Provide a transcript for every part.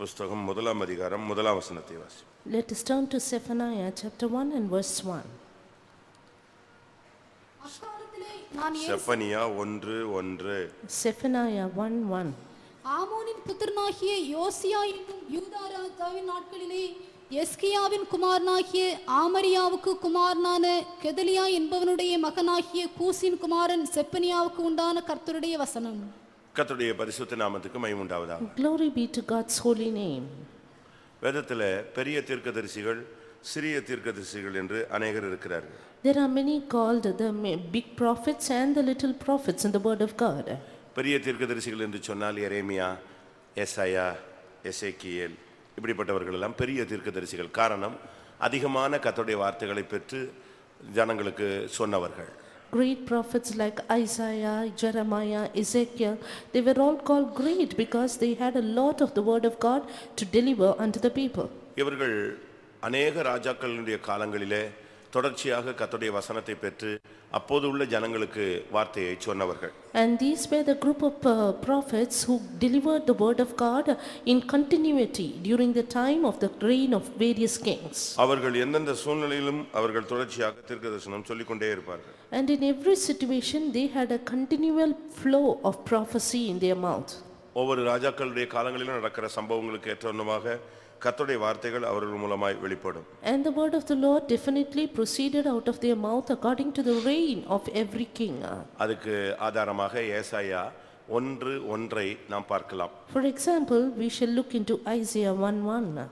புஸ்தகம் 1 அதிகாரம் 1 வசனத்தை வாசி. Let us turn to Zephaniah chapter 1 and verse 1. Zephaniah 1:1. Zephaniah 1:1. ஆமோனின் புத்திரனாகிய யோசியா என்னும் யூதா ராஜாவின் நாட்களிலே எஸ்கியாவின் குமாரனாகிய ஆமரியாவுக்கு குமாரனான கெதலியா என்பவனுடைய மகனாகிய கூசின் குமாரன் செப்பனியாவுக்கு உண்டான கர்த்தருடைய வசனம். கர்த்தருடைய பரிசுத்த நாமத்துக்கு மகிமை உண்டாவதாக. Glory be to God's holy name. வேதத்திலே பெரிய தீர்க்கதரிசிகள் சிறிய தீர்க்கதரிசிகள் என்று அநேகர் இருக்கிறார்கள். There are many called the big prophets and the little prophets in the word of God. பெரிய தீர்க்கதரிசிகள் என்று சொன்னால் எரேமியா, எசாயா, எசேக்கியேல் இப்படிப்பட்டவர்கள் எல்லாம் பெரிய தீர்க்கதரிசிகள். காரணம், அதிகமான கர்த்தருடைய வார்த்தைகளை பெற்று ஜனங்களுக்கு சொன்னவர்கள். Great prophets like Isaiah, Jeremiah, Ezekiel, they were all called great because they had a lot of the word of God to deliver unto the people. இவர்கள் அநேக ராஜாக்களுடைய காலங்களிலே தொடர்ச்சியாக கர்த்தருடைய வசனத்தை பெற்று அப்போது உள்ள ஜனங்களுக்கு வார்த்தையை சொன்னவர்கள். And these were the group of prophets who delivered the word of God in continuity during the time of the reign of various kings. அவர்கள் எந்தெந்த சூழ்நிலையிலும் அவர்கள் தொடர்ச்சியாக தீர்க்கதரிசனம் சொல்லிக்கொண்டே இருப்பார்கள். And in every situation they had a continual flow of prophecy in their mouth. ஒவ்வொரு ராஜாக்களுடைய காலங்களிலும் நடக்கிற சம்பவங்களுக்கு ஏற்றவண்ணமாக கர்த்தருடைய வார்த்தைகள் அவர்கள் மூலமாய் வெளிப்படும். And the word of the Lord definitely proceeded out of their mouth according to the reign of every king. அதுக்கு ஆதாரமாக ஏசாயா 1:1 நாம் பார்க்கலாம். For example, we shall look into Isaiah 1:1.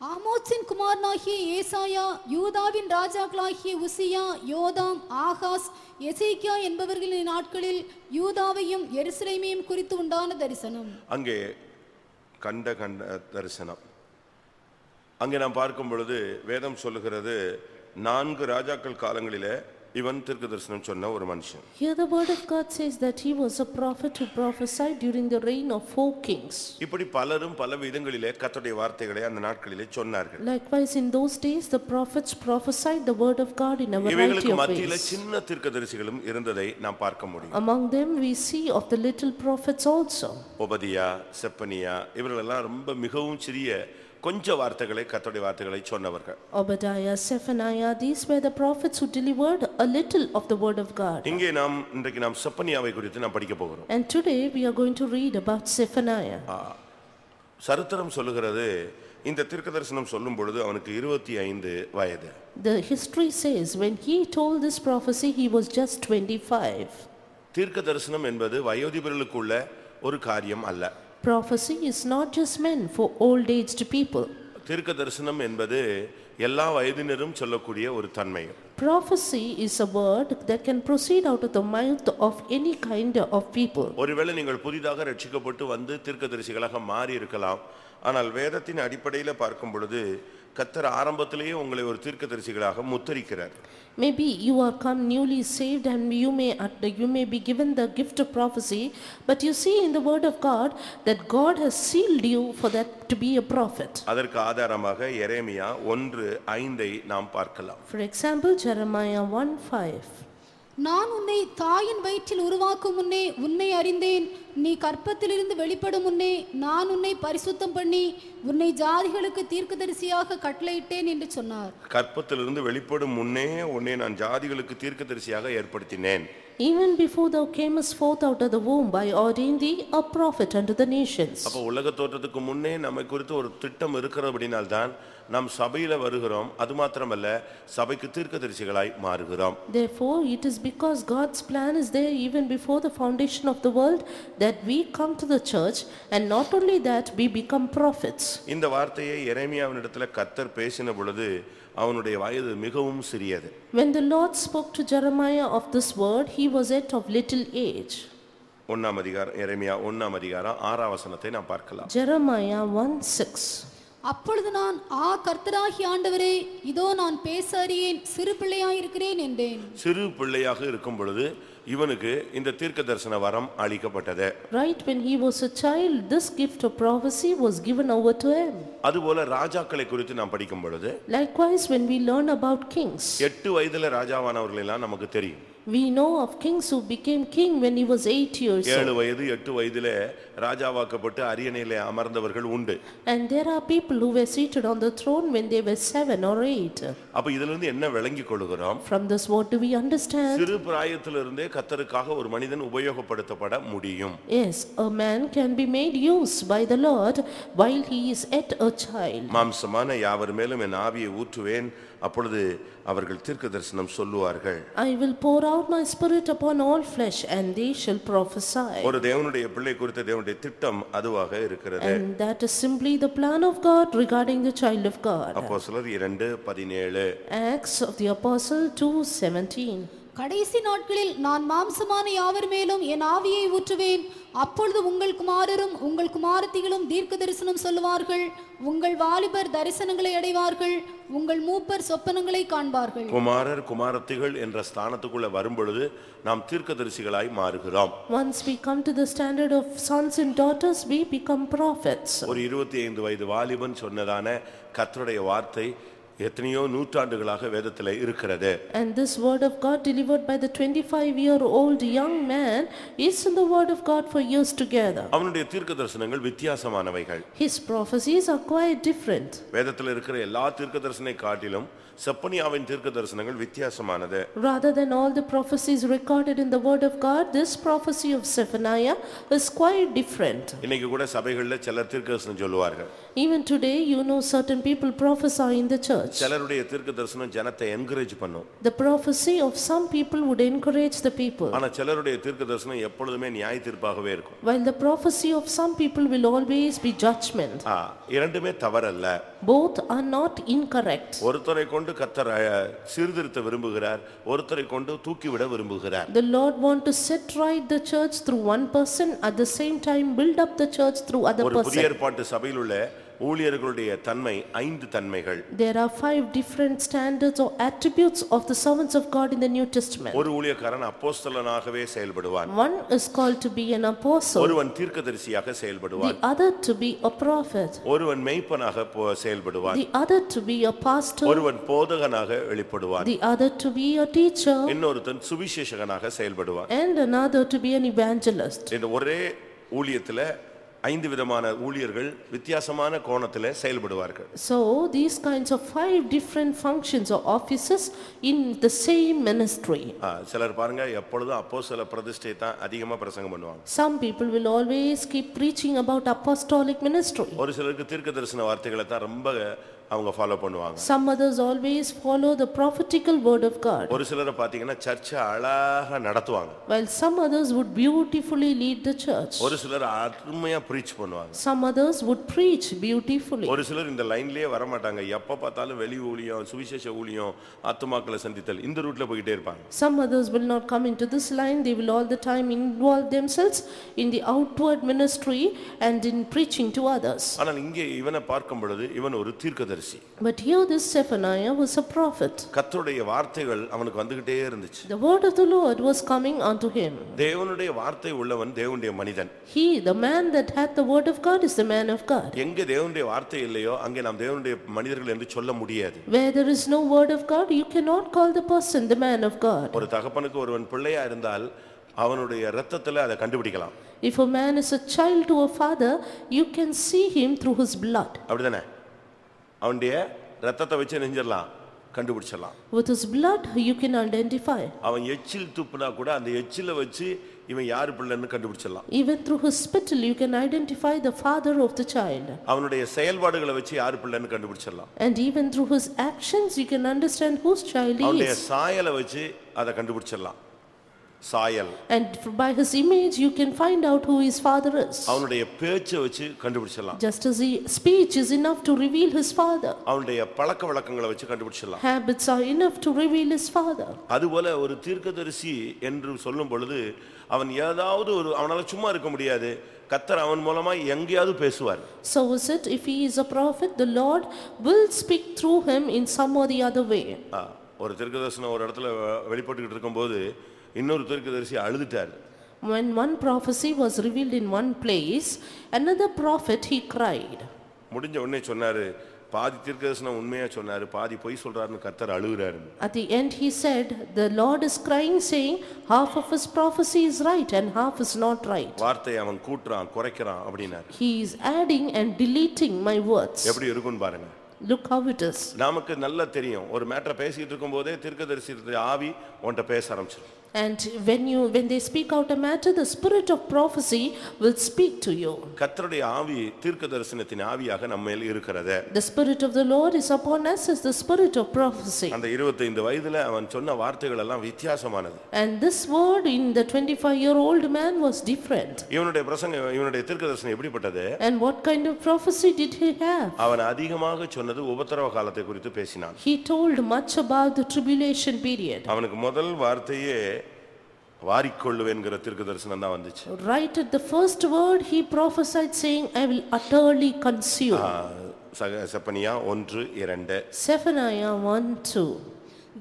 ஆமோத்சின் குமாரனாகிய ஏசாயா யூதாவின் ராஜாக்களாகிய உசியா, யோதாம், ஆகாஸ், எசேக்கியா என்பவர்களின் நாட்களில் யூதாவையும் எருசலேமையும் குறித்து உண்டான தரிசனம். அங்கே கண்ட தரிசனம். அங்கே நாம் பார்க்கும் பொழுது வேதம் சொல்லுகிறது 4 ராஜாக்கள் காலங்களிலே இவன் தீர்க்க தரிசனம் சொன்ன ஒரு மனுஷன். Here the word of God says that he was a prophet who prophesied during the reign of 4 kings. இப்படி பலரும் பல விதங்களிலே கர்த்தருடைய வார்த்தைகளை அந்த நாட்களிலே சொன்னார்கள். Likewise in those days the prophets prophesied the word of God in a variety இவங்களுக்கு of மத்தியிலே ways. சின்ன தீர்க்கதரிசிகளும் இருந்ததை நாம் பார்க்க முடியும். Among them we see of the little prophets also. ஒபதியா, செப்பனியா இவர்கள் எல்லாம் ரொம்ப மிகவும் சிறிய கொஞ்ச வார்த்தைகளை கர்த்தருடைய வார்த்தைகளை சொன்னவர்கள். Obadiah, Zephaniah, these were the prophets who delivered a little of the word of God. இங்கே இன்றைக்கு நாம் செப்பனியாவை குறித்து நாம் படிக்க போகிறோம். And today we are going to read about Zephaniah. சரித்திரம் சொல்லுகிறது இந்த தீர்க்கதரிசனம் சொல்லும் பொழுது அவனுக்கு 25 வயது. The history says when he told this prophecy he was just 25. தீர்க்கதரிசனம் என்பது வயோதிபர்களுக்குள்ள ஒரு காரியம் அல்ல. Prophecy is not just meant for old aged people. தீர்க்கதரிசனம் என்பது எல்லா வயதினரும் சொல்லக்கூடிய ஒரு தன்மை. Prophecy is a word that can proceed out of the mouth of any kind of people. ஒருவேளை நீங்கள் புதிதாக ரட்சிக்கப்பட்டு வந்து தீர்க்கதரிசிகளாக மாறி இருக்கலாம். ஆனால் வேதத்தின் அடிப்படையில் பார்க்கும் பொழுது கர்த்தர் ஆரம்பத்திலேயே உங்களை ஒரு தீர்க்கதரிசிகளாக முத்திரிக்கிறார். Maybe you are come newly saved and you may be given the gift of prophecy, but you see in the word of God that God has sealed you for that to be a prophet. அதற்கு ஆதாரமாக எரேமியா 1:5 நாம் பார்க்கலாம். For example, Jeremiah 1:5. நான் உன்னை தாயின் வயிற்றில் உருவாக்கும் முன்னே உன்னை அறிந்தேன், நீ கற்பத்திலிருந்து வெளிப்படும் முன்னே நான் உன்னை பரிசுத்தம் பண்ணி உன்னை ஜாதிகளுக்கு தீர்க்கதரிசியாக கட்டளையிட்டேன் என்று சொன்னார். கற்பத்திலிருந்து வெளிப்படும் முன்னே உன்னை நான் ஜாதிகளுக்கு தீர்க்கதரிசியாக ஏற்படுத்தினேன். Even before thou camest forth out of the womb, I ordained thee a prophet unto the nations. அப்ப உலக தோற்றத்துக்கு முன்னே நம்மை குறித்து ஒரு திட்டம் இருக்கிறபடினால்தான் நாம் சபையில வருகிறோம். அது மாத்திரமல்ல, சபைக்கு தீர்க்கதரிசிகளாய் மாறுகிறோம். Therefore it is because God's plan is there even before the foundation of the world that we come to the church, and not only that we become prophets. இந்த வார்த்தையை எரேமியாவினிடத்தில் கர்த்தர் பேசின பொழுது அவனுடைய வயது மிகவும் சிறியது. When the Lord spoke to Jeremiah of this word, he was yet of little age. 1 அதிகாரம் எரேமியா 1 அதிகாரம் 6 வசனத்தை நாம் பார்க்கலாம். Jeremiah 1:6. அப்பொழுது நான் கர்த்தராகிய ஆண்டவரே, இதோ நான் பேச அறியேன், சிறு பிள்ளையாய் இருக்கிறேன் என்றேன். சிறு பிள்ளையாக இருக்கும் பொழுது இவனுக்கு இந்த தீர்க்க தரிசன வரம் அளிக்கப்பட்டது. Right when he was a child, this gift of prophecy was given over to him. அதுபோல ராஜாக்களை குறித்து நாம் படிக்கும் பொழுது Likewise when we learn about kings, 8 வயதுல ராஜாவானவர்கள் எல்லாம் நமக்கு தெரியும். We know of kings who became king when he was 8 years 7 old. வயது 8 வயதிலே ராஜாவாக்கப்பட்டு அரியணையிலே அமர்ந்தவர்கள் உண்டு. And there are people who were seated on the throne when they were 7 or 8. அப்ப இதிலிருந்து என்ன விளங்கிக் கொள்கிறோம்? From this what do we understand? சிறு பிராயத்திலிருந்தே கர்த்தருக்காக ஒரு மனிதன் உபயோகப்படுத்தப்பட முடியும். Yes, a man can be made use by the Lord while he is yet a child. மாம்சமான யாவர் மேலும் என் ஆவியை ஊற்றுவேன், அப்பொழுது அவர்கள் தீர்க்கதரிசனம் சொல்லுவார்கள். I will pour out my spirit upon all flesh and they shall prophesy. ஒரு தேவனுடைய பிள்ளை குறித்த தேவனுடைய திட்டம் அதுவாக இருக்கிறது. And that is simply the plan of God regarding the child of God. அப்போஸ்தலர் 2:17. Acts of the Apostle 2:17. கடைசி நாட்களில் நான் மாம்சமான யாவர் மேலும் என் ஆவியை ஊற்றுவேன், அப்பொழுது உங்கள் குமாரரும் உங்கள் குமாரத்திகளும் தீர்க்க தரிசனம் சொல்லுவார்கள், உங்கள் வாலிபர் தரிசனங்களை அடைவார்கள், உங்கள் மூப்பர் சொப்பனங்களை காண்பார்கள். குமாரர் குமாரத்திகள் என்ற ஸ்தானத்துக்குள்ள வரும்பொழுது நாம் தீர்க்கதரிசிகளாய் மாறுகிறோம். Once we come to the standard of sons and daughters, we become prophets. ஒரு 25 வயது வாலிபன் சொன்னதான கர்த்தருடைய வார்த்தை எத்தனையோ நூற்றாண்டுகளாக வேதத்திலே இருக்கிறது. And this word of God delivered by the 25-year-old young man is in the word of God for years together. அவனுடைய தீர்க்கதரிசனங்கள் வித்தியாசமானவைகள். His prophecies are quite different. வேதத்தில் இருக்கிற எல்லா தீர்க்கதரிசனை காட்டிலும் செப்பனியாவின் தீர்க்கதரிசனங்கள் வித்தியாசமானது. Rather than all the prophecies recorded in the word of God, this prophecy of Zephaniah is quite different. இன்னைக்கு கூட சபைகளில் சிலர் தீர்க்கதரிசனம் சொல்லுவார்கள். Even today, you know, certain people prophesy in the church. சிலருடைய தீர்க்கதரிசனம் ஜனத்தை என்கரேஜ் பண்ணும். The prophecy of some people would encourage the people, ஆனா சிலருடைய தீர்க்கதரிசனம் எப்பொழுதுமே நியாய தீர்ப்பாகவே இருக்கும். while the prophecy of some people will always be judgment. இரண்டுமே தவறல்ல. Both are not incorrect. ஒருத்தரை கொண்டு கர்த்தர் சீர்திருத்த விரும்புகிறார், ஒருத்தரை கொண்டு தூக்கிவிட விரும்புகிறார். The Lord want to set right the church through one person, at the same time build up the church through other ஒரு புதிய person. ஏற்பாட்டு சபையில் உள்ள ஊழியர்களுடைய தன்மை 5 தன்மைகள். There are 5 different standards or attributes of the servants of God in the New Testament. ஒரு ஊழியக்காரன் அப்போஸ்தலனாகவே செயல்படுவான். One is called to be an apostle, ஒருவன் தீர்க்கதரிசியாக the செயல்படுவான். other to be a prophet, ஒருவன் மேய்ப்பனாக செயல்படுவான். the other to be a pastor, ஒருவன் போதகனாக வெளிப்படுவான். the other to be a teacher, இன்னொருத்தன் சுவிசேஷகனாக செயல்படுவான். and another to be an evangelist. இந்த ஒரே ஊழியத்துல 5 விதமான ஊழியர்கள் வித்தியாசமான கோணத்திலே செயல்படுவார்கள். So these kinds of 5 different functions or offices in the same ministry. சிலர் பாருங்க எப்பொழுதும் அப்போஸ்தல பிரதிஷ்டை தான் அதிகமா பிரசங்கம் பண்ணுவாங்க. Some people will always keep preaching about apostolic ministry. ஒரு சிலருக்கு தீர்க்கதரிசன வார்த்தைகளை தான் ரொம்ப அவங்க ஃபாலோ பண்ணுவாங்க. Some others always follow the prophetical word of God, ஒரு சிலரை பாத்தீங்கன்னா சர்ச்சை அழகா நடத்துவாங்க. while some others would beautifully lead the church. ஒரு சிலர் அருமையா பிரீச் பண்ணுவாங்க. Some others would preach beautifully. ஒரு சிலர் இந்த லைன்லயே வர மாட்டாங்க. எப்ப பார்த்தாலும் வெளி ஊழியம், சுவிசேஷ ஊழியம், ஆத்துமாக்களை சந்தித்தல் இந்த ரூட்ல போயிட்டே இருப்பாங்க. Some others will not come into this line. They will all the time involve themselves in the outward ministry and in preaching to others. ஆனால் இங்கே இவனை பார்க்கும் பொழுது இவன் ஒரு தீர்க்கதரிசி. But here this Zephaniah was a prophet. கர்த்தருடைய வார்த்தைகள் அவனுக்கு வந்துகிட்டே இருந்துச்சு. The word of the Lord was coming unto him. தேவனுடைய வார்த்தை உள்ளவன் தேவனுடைய மனிதன். He, the man that had the word of God, is the man of God. எங்கே தேவனுடைய வார்த்தை இல்லையோ அங்கே நாம் தேவனுடைய மனிதர்கள் என்று சொல்ல முடியாது. Where there is no word of God, you cannot call the person the man of God. ஒரு தகப்பனுக்கு ஒருவன் பிள்ளையா இருந்தால் அவனுடைய இரத்தத்துல அதை கண்டுபிடிக்கலாம். If a man is a child to a father, you can see him through his blood. அப்படிதானே? அவனுடைய இரத்தத்தை வச்சு நெஞ்சிடலாம், கண்டுபிடிச்சிடலாம். With his blood, you can identify. அவன் எச்சில் துப்புனா கூட அந்த எச்சில வச்சு இவன் யார் பிள்ளைன்னு கண்டுபிடிச்சிடலாம். Even through his spittle, you can identify the father of the child. அவனுடைய செயல்பாடுகளை வச்சு யார் பிள்ளைன்னு கண்டுபிடிச்சிடலாம். And even through his actions, you can understand whose child he அவனுடைய is. சாயலை வச்சு அதை கண்டுபிடிச்சிடலாம். சாயல். And by his image, you can find out who his father is. அவனுடைய பேச்சை வச்சு கண்டுபிடிச்சிடலாம். Just as his speech is enough to reveal his father, அவனுடைய பழக்க வழக்கங்களை வச்சு கண்டுபிடிச்சிடலாம். habits are enough to reveal his father. அதுபோல ஒரு தீர்க்கதரிசி என்று சொல்லும் பொழுது அவன் ஏதாவது ஒரு அவனால சும்மா இருக்க முடியாது. கர்த்தர் அவன் மூலமா எங்கேயாவது பேசுவார். So is it, if he is a prophet, the Lord will speak through him in some or the other way. ஒரு தீர்க்கதரிசனம் ஒரு இடத்துல வெளிப்பட்டுக்கிட்டு இருக்கும்போது இன்னொரு தீர்க்கதரிசி அழுதுட்டார். When one prophecy was revealed in one place, another prophet he cried. முடிஞ்ச உடனே சொன்னாரு, பாதி தீர்க்கதரிசனம் உண்மையா சொன்னாரு, பாதி பொய் சொல்றாருன்னு கர்த்தர் அழுகுறாரு. At the end he said, the Lord is crying saying, half of his prophecy is right and half is not right. வார்த்தையை அவன் கூட்டுறான் குறைக்கிறான் அப்படின்னாரு. He is adding and deleting my words. எப்படி இருக்குன்னு பாருங்க. Look how it is. நமக்கு நல்லா தெரியும், ஒரு மேட்டரை பேசிட்டு இருக்கும் போதே தீர்க்கதரிசி ஆவி உன்கிட்ட பேச ஆரம்பிச்சிடும். And when they speak out a matter, the spirit of prophecy will speak to you. கர்த்தருடைய ஆவி தீர்க்கதரிசனத்தின் ஆவியாக நம்ம மேல் இருக்கிறது. The spirit of the Lord is upon us as the spirit of prophecy. அந்த 25 வயதுல அவன் சொன்ன வார்த்தைகள் எல்லாம் வித்தியாசமானது. And this word in the 25-year-old man was different. இவனுடைய பிரசங்கம், இவனுடைய தீர்க்கதரிசனம் எப்படிப்பட்டது? And what kind of prophecy did he have? அவன் அதிகமாக சொன்னது உபத்திரவ காலத்தை குறித்து பேசினான். He told much about the tribulation period. அவனுக்கு முதல் வார்த்தையே வாரிக்கொள்ளுவேன்கிற தீர்க்கதரிசனம் தான் வந்துச்சு. Right at the first word he prophesied saying, I will utterly consume. Zephaniah 1:2. Zephaniah 1:2.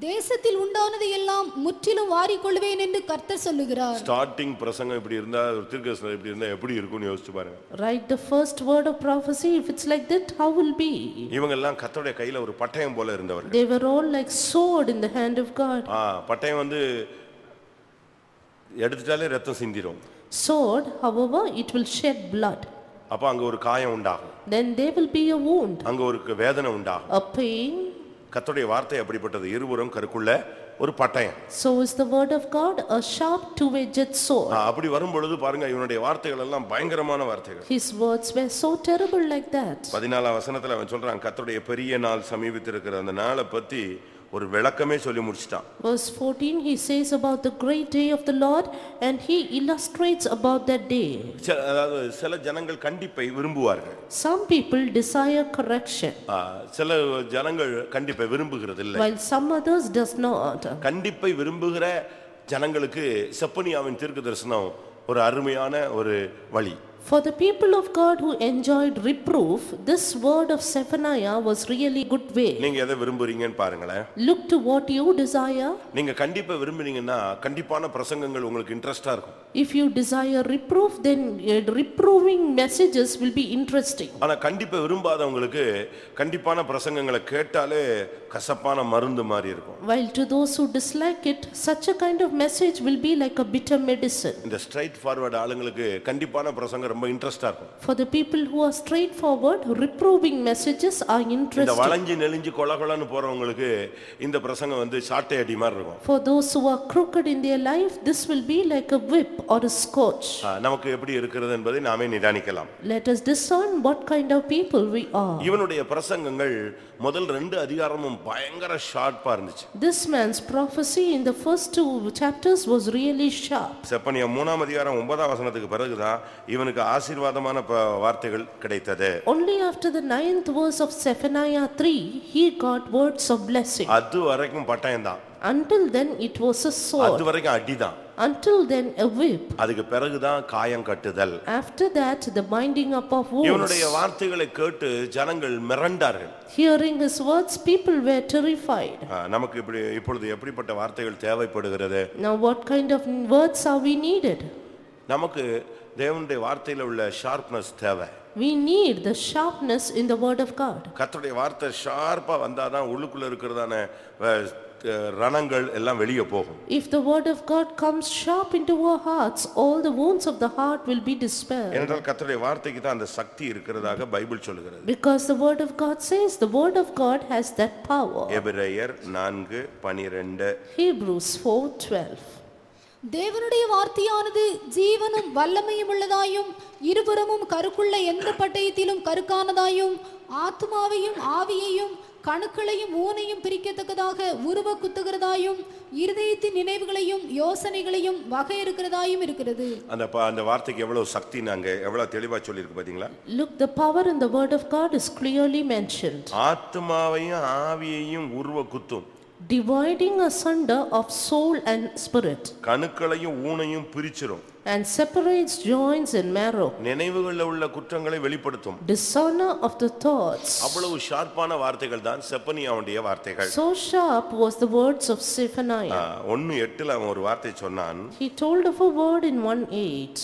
தேசத்தில் உண்டானது எல்லாம் முற்றிலும் வாரிக்கொள்வேன் என்று கர்த்தர் சொல்லுகிறார். ஸ்டார்டிங் பிரசங்கம் இப்படி இருந்தா, ஒரு தீர்க்கதரிசனம் இப்படி இருந்தா எப்படி இருக்கும்னு யோசிச்சு பாருங்க. Right, the first word of prophecy, if it's like that, how will be? இவங்க எல்லாம் கர்த்தருடைய கையில ஒரு பட்டயம் போல இருந்தவர்கள். They were all like sword in the hand of God. பட்டயம் வந்து எடுத்துட்டாலே ரத்தம் சிந்திரும். Sword, however, it will shed blood. அப்ப அங்க ஒரு காயம் உண்டாகும். Then there will be a wound. அங்க ஒரு வேதனை உண்டாகும். A pain. கர்த்தருடைய வார்த்தை அப்படிப்பட்டது, இருபுறம் கருக்குள்ள ஒரு பட்டயம். So is the word of God, a sharp two-edged sword. அப்படி வரும் பொழுது பாருங்க, இவனுடைய வார்த்தைகள் எல்லாம் பயங்கரமான வார்த்தைகள். His words were so terrible like that. 14ஆம் வசனத்துல அவன் சொல்றான், கர்த்தருடைய பெரிய நாள் சமீபித்திருக்கிற அந்த நாளை பத்தி ஒரு விளக்கமே சொல்லி முடிச்சிட்டான். Verse 14 he says about the great day of the Lord and he illustrates about that day. அதாவது சில ஜனங்கள் கண்டிப்பை விரும்புவார்கள். Some people desire correction. சில ஜனங்கள் கண்டிப்பை விரும்புகிறது இல்லை. While some others does not. கண்டிப்பை விரும்புகிற ஜனங்களுக்கு செப்பனியாவின் தீர்க்கதரிசனம் ஒரு அருமையான ஒரு வழி. For the people of God who enjoyed reproof, this word of Zephaniah was really good way. நீங்க எதை விரும்புறீங்கன்னு பாருங்களேன். Look to what you desire. நீங்க கண்டிப்பா விரும்புனீங்கன்னா கண்டிப்பான பிரசங்கங்கள் உங்களுக்கு இன்ட்ரஸ்டா இருக்கும். If you desire reproof, then reproving messages will be interesting. ஆனா கண்டிப்பா விரும்பாதவங்களுக்கு கண்டிப்பான பிரசங்கங்களை கேட்டாலே கசப்பான மருந்து மாதிரி இருக்கும். While to those who dislike it, such a kind of message will be like a bitter medicine. இந்த ஸ்ட்ரைட் ஃபார்வர்ட் ஆளுங்களுக்கு கண்டிப்பான பிரசங்கம் ரொம்ப இன்ட்ரஸ்டா இருக்கும். For the people who are straightforward, reproving messages are இந்த interesting. வளைஞ்சு நெளிஞ்சு கொலகொலன்னு போறவங்களுக்கு இந்த பிரசங்கம் வந்து சாட்டை அடி மாதிரி இருக்கும். For those who are crooked in their life, this will be like a whip or a scourge. நமக்கு எப்படி இருக்கிறது என்பதை நாமே நிதானிக்கலாம். Let us discern what kind of people we are. இவனுடைய பிரசங்கங்கள் முதல் 2 அதிகாரமும் பயங்கர ஷார்ப்பா இருந்துச்சு. This man's prophecy in the first 2 chapters was really sharp. Zephaniah 3ஆம் அதிகாரம் 9ஆம் வசனத்துக்கு பிறகுதான் இவனுக்கு ஆசீர்வாதமான வார்த்தைகள் கிடைத்தது. Only after the 9th verse of Zephaniah 3 he got words of blessing. அது வரைக்கும் பட்டயம் தான். Until then it was a sword. அது வரைக்கும் அடிதான். Until then a whip. அதுக்கு பிறகுதான் காயம் கட்டுதல். After that the binding up of wounds. இவனுடைய வார்த்தைகளை கேட்டு ஜனங்கள் மிரண்டார்கள். Hearing his words, people were terrified. நமக்கு இப்பொழுது எப்படிப்பட்ட வார்த்தைகள் தேவைப்படுகிறது? Now what kind of words are we needed? நமக்கு தேவனுடைய வார்த்தையில உள்ள ஷார்ப்னஸ் தேவை. We need the sharpness in the word of God. கர்த்தருடைய வார்த்தை ஷார்ப்பா வந்தாதான் உள்ளுக்குள்ள இருக்கிறதான ரணங்கள் எல்லாம் வெளியே போகும். If the word of God comes sharp into our hearts, all the wounds of the heart will be dispelled. ஏனென்றால் கர்த்தருடைய வார்த்தைக்கு தான் அந்த சக்தி இருக்கிறதாக பைபிள் சொல்கிறது. Because the word of God says the word of God has that power. எபிரேயர் 4:12. Hebrews 4:12. தேவனுடைய வார்த்தையானது ஜீவனும் வல்லமையும் உள்ளதாயும் இருபுறமும் கருக்குள்ள எந்த பட்டயத்திலும் கருக்கானதாயும் ஆத்துமாவையும் ஆவியையும் கணுக்களையும் ஊனையும் பிரிக்கத்தக்கதாக உருவ குத்துகிறதாயும் இருதயத்தின் நினைவுகளையும் யோசனைகளையும் வகையறுக்கிறதாயும் இருக்கிறது. அந்த வார்த்தைக்கு எவ்வளவு சக்தி, நாங்க எவ்வளவு தெளிவா சொல்லிருக்கு பாத்தீங்களா? Look, the power in the word of God is clearly mentioned. ஆத்துமாவையும் ஆவியையும் உருவ குத்தும். Dividing asunder of soul and spirit. கணுக்களையும் ஊனையும் பிரிச்சிரும். And separates joints and marrow. நினைவுகளில் உள்ள குற்றங்களை வெளிப்படுத்தும். Discerner of the thoughts. அவ்வளவு ஷார்ப்பான வார்த்தைகள் தான் செப்பனியாவுடைய வார்த்தைகள். So sharp was the words of Zephaniah. 1:8 அவன் ஒரு வார்த்தை சொன்னான். He told of a word in 1:8.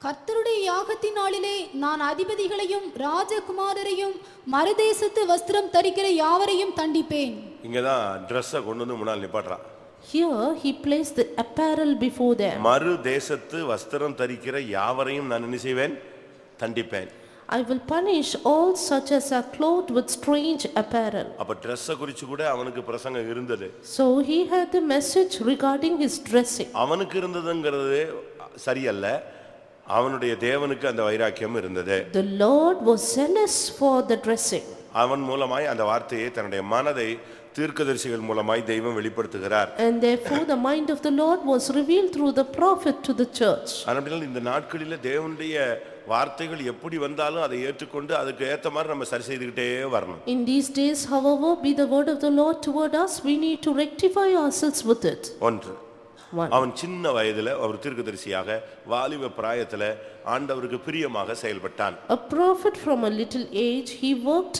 கர்த்தருடைய யாகத்தின் நாளிலே நான் அதிபதிகளையும் ராஜகுமாரரையும் மறுதேசத்து வஸ்திரம் தரிக்கிற யாவரையும் தண்டிப்பேன். இங்கதான் ட்ரெஸ்ஸை கொண்டு வந்து முன்னால் நிப்பாட்டுறான். Here he placed the apparel before them. மறு தேசத்து வஸ்திரம் தரிக்கிற யாவரையும் நான் என்ன செய்வேன்? தண்டிப்பேன். I will punish all such as are clothed with strange apparel. அப்ப ட்ரெஸ்ஸை குறித்து கூட அவனுக்கு பிரசங்கம் இருந்தது. So he had the message regarding his dressing. அவனுக்கு இருந்ததுங்கிறது சரியல்ல, அவனுடைய தேவனுக்கு அந்த வைராக்கியம் இருந்தது. The Lord was zealous for the dressing. அவன் மூலமாய் அந்த வார்த்தையை தன்னுடைய மனதை தீர்க்கதரிசிகள் மூலமாய் தெய்வம் வெளிப்படுத்துகிறார். And therefore the mind of the Lord was revealed through the prophet to the church. ஆனால் இந்த நாட்களில் தேவனுடைய வார்த்தைகள் எப்படி வந்தாலும் அதை ஏற்றுக்கொண்டு அதுக்கு ஏத்த மாதிரி நம்ம சரி செய்துக்கிட்டே வரணும். In these days, however be the word of the Lord toward us, we need to rectify ourselves with it. ஒன்று, அவன் சின்ன வயதில் ஒரு தீர்க்கதரிசியாக வாலிப பிராயத்தில் ஆண்டவருக்கு பிரியமாக செயல்பட்டான். A prophet from a little age, he worked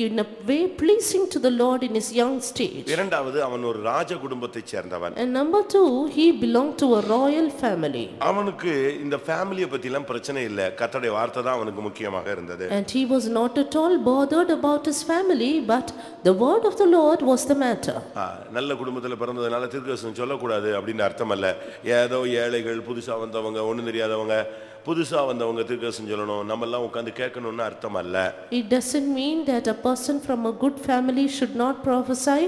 in a way pleasing to the Lord in his young stage. இரண்டாவது, அவன் ஒரு ராஜ குடும்பத்தைச் சேர்ந்தவன். And number two, he belonged to a royal family. அவனுக்கு இந்த ஃபேமிலியை பத்திலாம் பிரச்சனை இல்லை, கர்த்தருடைய வார்த்தை தான் அவனுக்கு முக்கியமாக இருந்தது. And he was not at all bothered about his family, but the word of the Lord was the matter. நல்ல குடும்பத்தில் பிறந்ததுனால தீர்க்கதரிசனம் சொல்லக்கூடாது அப்படின்னு அர்த்தம் அல்ல. ஏதோ ஏழைகள், புதுசா வந்தவங்க, ஒன்றும் தெரியாதவங்க, புதுசா வந்தவங்க தீர்க்கதரிசனம் சொல்லணும், நம்ம எல்லாம் உட்கார்ந்து கேட்கணும்னு அர்த்தம் அல்ல. It doesn't mean that a person from a good family should not prophesy,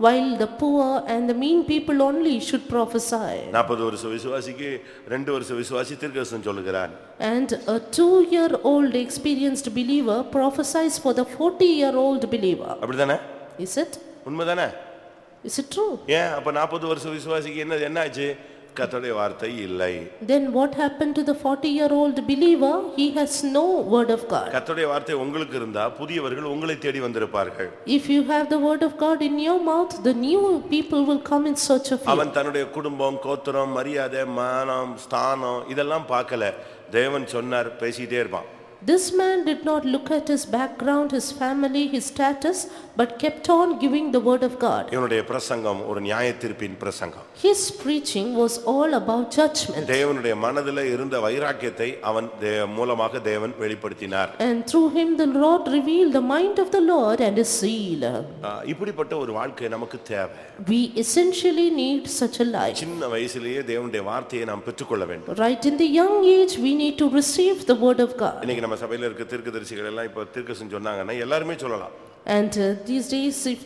while the poor and the mean people only should prophesy. 40 வருஷ விசுவாசிக்கு 2 வருஷ விசுவாசி தீர்க்கதரிசனம் சொல்லுகிறான். And a 2-year-old experienced believer prophesies for the 40-year-old believer. அப்படிதானே? Is it? உண்மைதானே? Is it true? ஏன் அப்ப 40 வருஷ விசுவாசிக்கு என்ன ஆச்சு? கர்த்தருடைய வார்த்தை இல்லை. Then what happened to the 40-year-old believer? He has no word of God. கர்த்தருடைய வார்த்தை உங்களுக்கு இருந்தா புதியவர்கள் உங்களை தேடி வந்திருப்பார்கள். If you have the word of God in your mouth, the new people will come in search of you. அவன் தன்னுடைய குடும்பம், கோத்திரம், மரியாதை, மானம், ஸ்தானம் இதெல்லாம் பார்க்கல. தேவன் சொன்னார், பேசிட்டே இருப்பான். This man did not look at his background, his family, his status, but kept on giving the word of God. இவனுடைய பிரசங்கம் ஒரு நியாயத்தீர்ப்பின் பிரசங்கம். His preaching was all about judgment. தேவனுடைய மனதில் இருந்த வைராக்கியத்தை அவன் மூலமாக தேவன் வெளிப்படுத்தினார். And through him the Lord revealed the mind of the Lord and his zeal. இப்படிப்பட்ட ஒரு வாழ்க்கை நமக்கு தேவை. We essentially need such a life. சின்ன வயசிலேயே தேவனுடைய வார்த்தையை நாம் பெற்றுக்கொள்ள வேண்டும். Right in the young age we need to receive the word of God. இன்னைக்கு நம்ம சபையில இருக்க தீர்க்கதரிசிகள் எல்லாம் இப்ப தீர்க்கதரிசனம் சொன்னாங்கன்னா எல்லாரும் சொல்லலாம். And these days if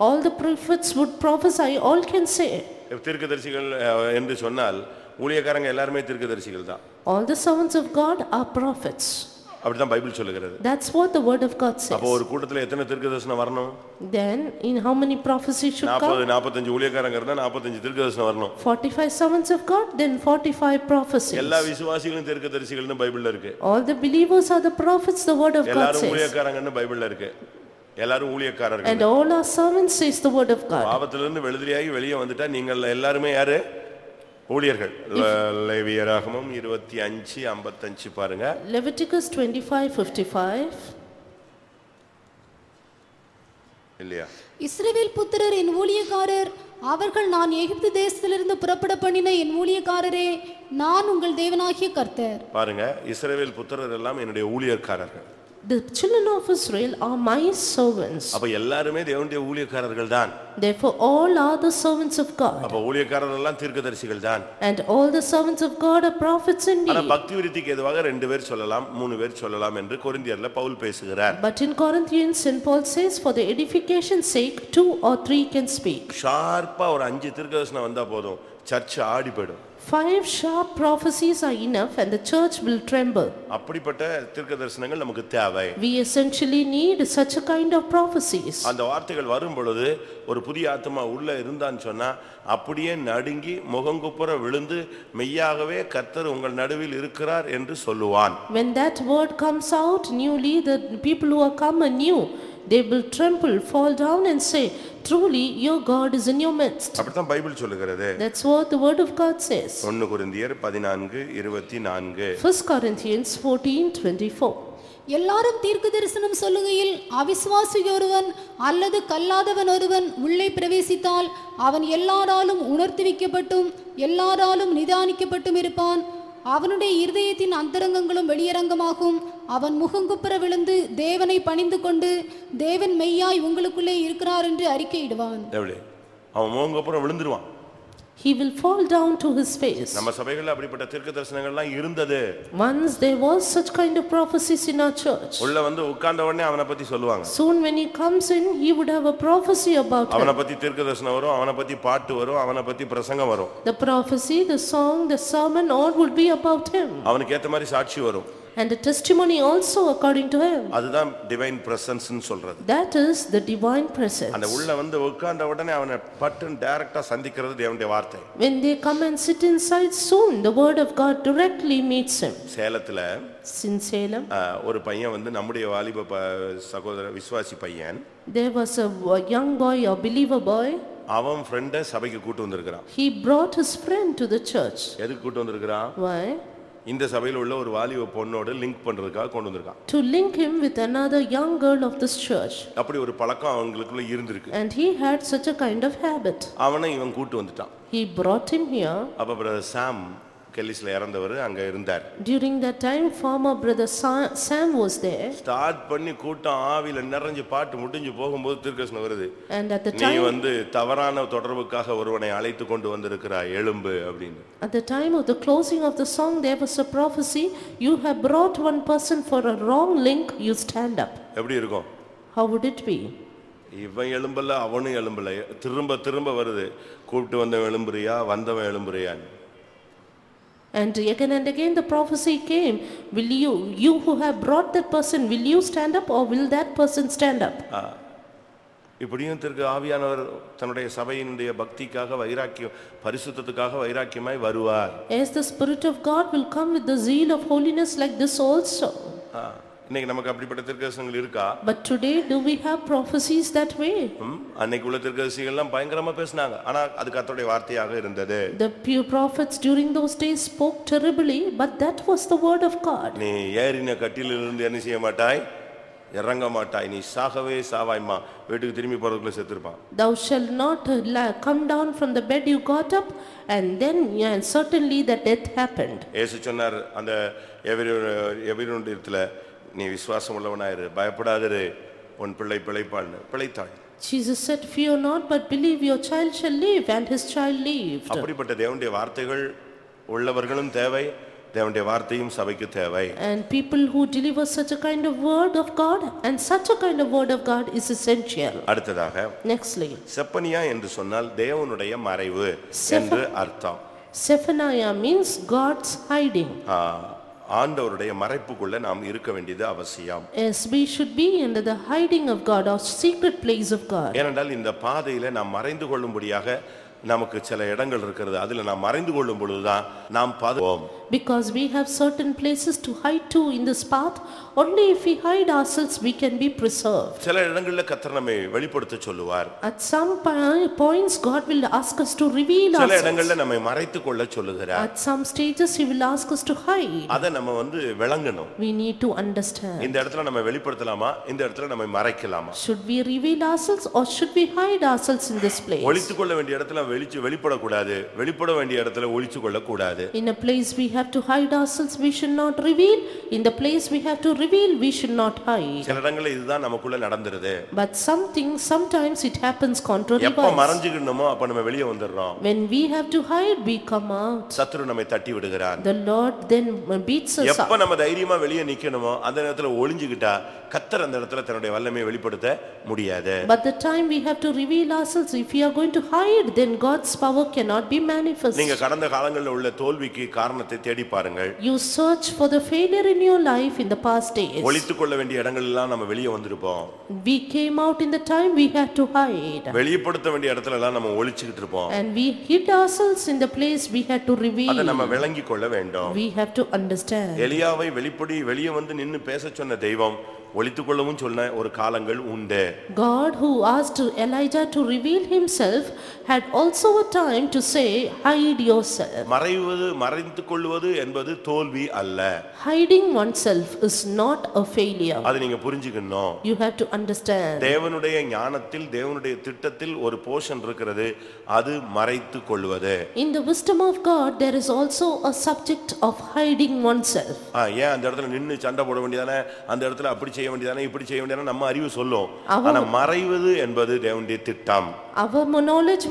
all the prophets would prophesy, all can say. தீர்க்கதரிசிகள் என்று சொன்னால் ஊழியக்காரங்க எல்லாரும் தீர்க்கதரிசிகள் தான். All the servants of God are prophets. அப்படிதான் பைபிள் சொல்லுகிறது. That's what the word of God says. அப்ப ஒரு கூட்டத்துல எத்தனை தீர்க்கதரிசனம் வரணும்? Then in how many prophecies should come? 45 ஊழியக்காரங்க இருந்தா 45 தீர்க்கதரிசனம் வரணும். 45 servants of God, then 45 prophecies. எல்லா விசுவாசிகளும் தீர்க்கதரிசிகள்னு பைபிள்ல இருக்கு. All the believers are the prophets, the word of God says. எல்லாரும் ஊழியக்காரங்கன்னு பைபிள்ல இருக்கு. எல்லாரும் ஊழியக்காரர்கள். And all our servants says the word of God. பாவத்திலிருந்து விடுதலையாகி வெளியே வந்துட்டா நீங்கள் எல்லாரும் யாரு? ஊழியர்கள். லேவியராகமம் 25:55 பாருங்க. Leviticus 25:55. இல்லையா? இஸ்ரவேல் புத்திரர் என் ஊழியக்காரர், அவர்கள் நான் எகிப்து தேசத்திலிருந்து புறப்பட பண்ணின என் ஊழியக்காரரே, நான் உங்கள் தேவனாகிய கர்த்தர். பாருங்க, இஸ்ரவேல் புத்திரர் எல்லாம் என்னுடைய ஊழியக்காரர்கள். The children of Israel are my servants. அப்ப எல்லாரும் தேவனுடைய ஊழியக்காரர்கள் தான். Therefore all are the servants of God. அப்ப ஊழியக்காரர்கள் எல்லாம் தீர்க்கதரிசிகள் தான். And all the servants of God are prophets indeed. ஆனா பக்தி விருத்திக்கு ஏதுவாக 2 பேர் சொல்லலாம், 3 பேர் சொல்லலாம் என்று கொரிந்தியர்ல பவுல் பேசுகிறார். But in Corinthians St. Paul says for the edification's sake 2 or 3 can speak. ஷார்ப்பா ஒரு 5 தீர்க்கதரிசனம் வந்தா போதும், சர்ச் ஆடி போய்டும். 5 sharp prophecies are enough and the church will tremble. அப்படிப்பட்ட தீர்க்கதரிசனங்கள் நமக்கு தேவை. We essentially need such a kind of prophecies. அந்த வார்த்தைகள் வரும் பொழுது ஒரு புதிய ஆத்மா உள்ள இருந்தான்னு சொன்னா அப்படியே நடுங்கி முகங்குப்புற விழுந்து மெய்யாகவே கர்த்தர் உங்கள் நடுவில் இருக்கிறார் என்று சொல்லுவான். When that word comes out newly, the people who are come anew, they will tremble, fall down and say, truly your God is in your midst. அப்படிதான் பைபிள் சொல்லுகிறது. That's what the word of God says. 1 கொரிந்தியர் 14:24. 1 Corinthians 14:24. எல்லாரும் தீர்க்க தரிசனம் சொல்லுகையில் அவிசுவாசி ஒருவன் அல்லது கல்லாதவன் ஒருவன் உள்ளே பிரவேசித்தால் அவன் எல்லாராலும் உணர்த்துவிக்கப்பட்டும் எல்லாராலும் நிதானிக்கப்பட்டும் இருப்பான். அவனுடைய இருதயத்தின் அந்தரங்கங்களும் வெளியரங்கமாகும். அவன் முகங்குப்புற விழுந்து தேவனை பணிந்து கொண்டு தேவன் மெய்யாய் உங்களுக்குள்ளே இருக்கிறார் என்று அறிக்கையிடுவான். எப்படி அவன் முகங்குப்புறம் விழுந்துருவான். He will fall down to his face. நம்ம சபைகள்ல அப்படிப்பட்ட தீர்க்க தரிசனங்கள்லாம் இருந்தது. Once there was such kind of prophecies in our church. உள்ள வந்து உட்கார்ந்த உடனே அவனை பத்தி சொல்லுவாங்க. Soon when he comes in, he would have a prophecy about him. அவனை பத்தி தீர்க்க தரிசனம் வரும், அவனை பத்தி பாட்டு வரும், அவனை பத்தி பிரசங்கம் வரும். The prophecy, the song, the sermon, all would be about him. அவனுக்கு ஏத்த மாதிரி சாட்சி வரும். And the testimony also according to him. அதுதான் டிவைன் பிரசன்ஸ் னு சொல்றது. That is the divine presence. அந்த உள்ள வந்து உட்கார்ந்த உடனே அவனை பட்டுன்னு டைரக்டா சந்திக்கிறது தேவனுடைய வார்த்தை. When they come and sit inside, soon the word of God directly meets him. சேலத்துல In Salem, ஒரு பையன் வந்து நம்முடைய வாலிப சகோதர விசுவாசி பையன். there was a young boy, a believer boy. அவன் ஃப்ரெண்ட சபைக்கு கூட்டி வந்திருக்கான். He brought his friend to the church. எதுக்கு கூட்டி வந்திருக்கான்? Why? இந்த சபையில உள்ள ஒரு வாலிப பொண்ணோட லிங்க் பண்றதுக்காக கொண்டு வந்திருக்கான். To link him with another young girl of this church. அப்படி ஒரு பழக்கம் அவங்களுக்குள்ள இருந்திருக்கு. And he had such a kind of habit. அவனை இவன் கூட்டி வந்துட்டான். He brought him here. அப்ப பிரதர் சாம் கெல்லிஸ்ல இறந்தவர் அங்க இருந்தார். During that time, former brother Sam was there. Start பண்ணி கூட்டம் ஆவில நிறைஞ்சு பாட்டு முடிஞ்சு போகும்போது தீர்க்கதரிசனம் வருது. And at the நீ time, வந்து தவறான தொடர்புக்காக ஒருவனை அழைத்து கொண்டு வந்திருக்கிறாய் எழும்பு அப்படின்னு. at the time of the closing of the song, there was a prophecy. You have brought one person for a wrong link. You stand up. எப்படி இருக்கும்? How would it be? இவன் எழும்பல அவனும் எழும்பல, திரும்ப திரும்ப வருது. கூப்பிட்டு வந்தவன் எழும்புறியா, வந்தவன் எழும்புறியான்னு. And again the prophecy came. Will you who have brought that person, will you stand up or will that person stand up? இப்படியும் திருக்கு ஆவியானவர் தன்னுடைய சபையினுடைய பக்திக்காக வைராக்கியம் பரிசுத்தத்துக்காக வைராக்கியமாய் வருவார். As the Spirit of God will come with the zeal of holiness like this also. இன்னைக்கு நமக்கு அப்படிப்பட்ட தீர்க்கதரிசனங்கள் இருக்கா? But today do we have prophecies that way? அன்னைக்கு உள்ள தீர்க்கதரிசிகள் எல்லாம் பயங்கரமா பேசினாங்க, ஆனா அது கர்த்தருடைய வார்த்தையாக இருந்தது. The pure prophets during those days spoke terribly, but that was the word of God. நீ ஏறின கட்டிலிருந்து என்ன செய்ய மாட்டாய், இறங்க மாட்டாய், நீ சாகவே சாவாய்மா, வீட்டுக்கு திரும்பி போறதுக்குள்ள செத்துருப்பான். Thou shalt not come down from the bed you got up, and then certainly that death happened. இயேசு சொன்னார் அந்த எபிரேயர்ல, நீ விசுவாசம் உள்ளவனாயிரு, பயப்படாதே, உன் பிள்ளை பிழைப்பான்னு. பிழைத்தாள். Jesus said, fear not, but believe your child shall live, and his child lived. அப்படிப்பட்ட தேவனுடைய வார்த்தைகள் உள்ளவர்களும் தேவை, தேவனுடைய வார்த்தையும் சபைக்கு தேவை. And people who deliver such a kind of word of God, and such a kind of word of God is essential. அடுத்ததாக Nextly, செப்பனியா என்று சொன்னால் தேவனுடைய மறைவு என்று அர்த்தம். Zephaniah means God's hiding. ஆண்டவருடைய மறைப்புக்குள்ள நாம் இருக்க வேண்டியது அவசியம். Yes, we should be under the hiding of God, or secret place of God. ஏனென்றால் இந்த பாதையில நாம் மறைந்து கொள்ளும்படியாக நமக்கு சில இடங்கள் இருக்கிறது. அதுல நாம் மறைந்து கொள்ளும் பொழுதுதான் நாம் பாதுகாப்போம். Because we have certain places to hide to in this path, only if we hide ourselves we can be preserved. சில இடங்களில் கர்த்தர் நம்மை வெளிப்படுத்த சொல்லுவார். At some points God will ask us to reveal சில ourselves. இடங்களில் நம்மை மறைத்து கொள்ள சொல்லுகிறார். At some stages he will ask us to hide. அதை நம்ம வந்து விளங்கணும். We need to understand. இந்த இடத்துல நம்ம வெளிப்படுத்தலாமா, இந்த இடத்துல நம்ம மறைக்கலாமா? Should we reveal ourselves or should we hide ourselves in this place? ஒளித்து கொள்ள வேண்டிய இடத்துல வெளிப்படக்கூடாது, வெளிப்பட வேண்டிய இடத்துல ஒளிச்சு கொள்ள கூடாது. In a place we have to hide ourselves, we should not reveal. In the place we have to reveal, we should not hide. சில இடங்களில் இதுதான் நமக்குள்ள நடந்துருது. But sometimes it happens contrary எப்ப wise. மறைஞ்சிக்கணுமோ அப்ப நம்ம வெளியே வந்துடுறோம். When we have to hide, we come out. சத்துரு நம்மை தட்டி விடுகிறான். The Lord then beats us எப்ப up. நம்ம தைரியமா வெளியே நிக்கணுமோ அந்த நேரத்துல ஒளிஞ்சுக்கிட்டா கர்த்தர் அந்த இடத்துல தன்னுடைய வல்லமையை வெளிப்படுத்த முடியாது. But the time we have to reveal ourselves, if we are going to hide, then God's power cannot be manifest. நீங்க கடந்த காலங்களில் உள்ள தோல்விக்கு காரணத்தை தேடி பாருங்கள். You search for the failure in your life in the past days. ஒளித்துக் கொள்ள வேண்டிய இடங்கள் எல்லாம் நம்ம வெளியே வந்திருப்போம். We came out in the time we had to hide. வெளிப்படுத்த வேண்டிய இடத்துல எல்லாம் நம்ம ஒளிச்சிட்டு இருப்போம். And we hid ourselves in the place we had to reveal. அதை நம்ம விளங்கிக் கொள்ள வேண்டும். We have to understand. எலியாவை வெளியே வந்து நின்னு பேச சொன்ன தெய்வம் ஒளித்துக்கொள்ளவும் சொன்ன ஒரு காலங்கள் உண்டு. God who asked Elijah to reveal himself had also a time to say, hide yourself. மறைந்து கொள்வது என்பது தோல்வி அல்ல. Hiding oneself is not a failure. அது நீங்க புரிஞ்சுக்கணும். You have to understand. தேவனுடைய ஞானத்தில் தேவனுடைய திட்டத்தில் ஒரு போர்ஷன் இருக்கிறது, அது மறைத்து கொள்வது. In the wisdom of God there is also a subject of hiding oneself. ஏன் அந்த இடத்துல நின்னு சண்டை போட வேண்டியதானே, அந்த இடத்துல அப்படி செய்ய வேண்டியதானே, இப்படி செய்ய வேண்டியதானே நம்ம அறிவு சொல்லும். ஆனா மறைவது என்பது தேவனுடைய திட்டம். Our knowledge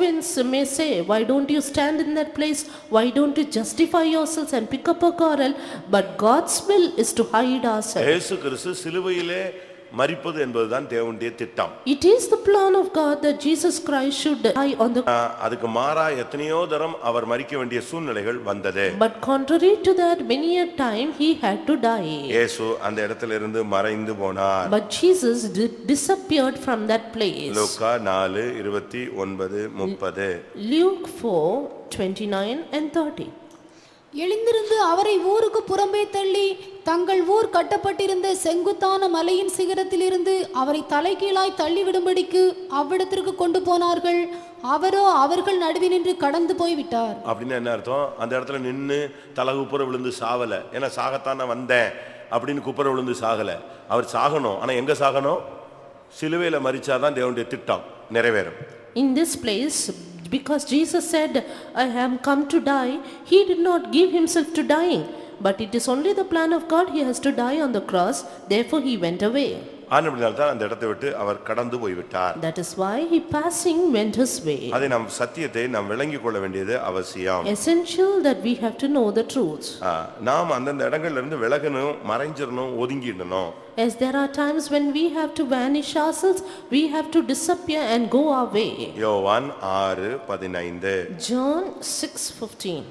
may say, why don't you stand in that place, why don't you justify yourselves and pick up a quarrel, but God's will is to hide ourselves. இயேசு கிறிஸ்து சிலுவையிலே மரிப்பது என்பதுதான் தேவனுடைய திட்டம். It is the plan of God that Jesus Christ should die on the அதுக்கு மாறா எத்தனையோ தரம் அவர் மரிக்க வேண்டிய சூழ்நிலைகள் வந்தது. But contrary to that, many a time he had to die. இயேசு அந்த இடத்திலிருந்து மறைந்து போனார். But Jesus disappeared from that place. Luca 4:29-30. Luke 4:29 and 30. எழுந்திருந்து அவரை ஊருக்கு புறம்பே தள்ளி தங்கள் ஊர் கட்டப்பட்டிருந்த செங்குத்தான மலையின் சிகரத்திலிருந்து அவரை தலைகீழாய் தள்ளிவிடும்படிக்கு அவ்விடத்திற்கு கொண்டு போனார்கள். அவரோ அவர்கள் நடுவினின்று கடந்து போய்விட்டார். அப்படின்னு என்ன அர்த்தம்? அந்த இடத்துல நின்னு தலகுப்புற விழுந்து சாவல. ஏன்னா சாகத்தான் நான் வந்தேன் அப்படின்னு குப்புற விழுந்து சாகல. அவர் சாகணும். ஆனா எங்க சாகணும்? சிலுவையில மரிச்சாதான் தேவனுடைய திட்டம் நிறைவேறும். In this place, because Jesus said, I am come to die, he did not give himself to dying, but it is only the plan of God, he has to die on the cross, therefore he went away. ஆனபடியால்தான் அந்த இடத்தை விட்டு அவர் கடந்து போய்விட்டார். That is why he passing went his way. அதை நாம் சத்தியத்தை நாம் விளங்கிக் கொள்ள வேண்டியது அவசியம். Essential that we have to know the truth. நாம் அந்தந்த இடங்கள்ல இருந்து விலகணும், மறைஞ்சிரணும், ஒதுங்கிடணும். As there are times when we have to vanish ourselves, we have to disappear and go our way. யோவான் 6:15. John 6:15.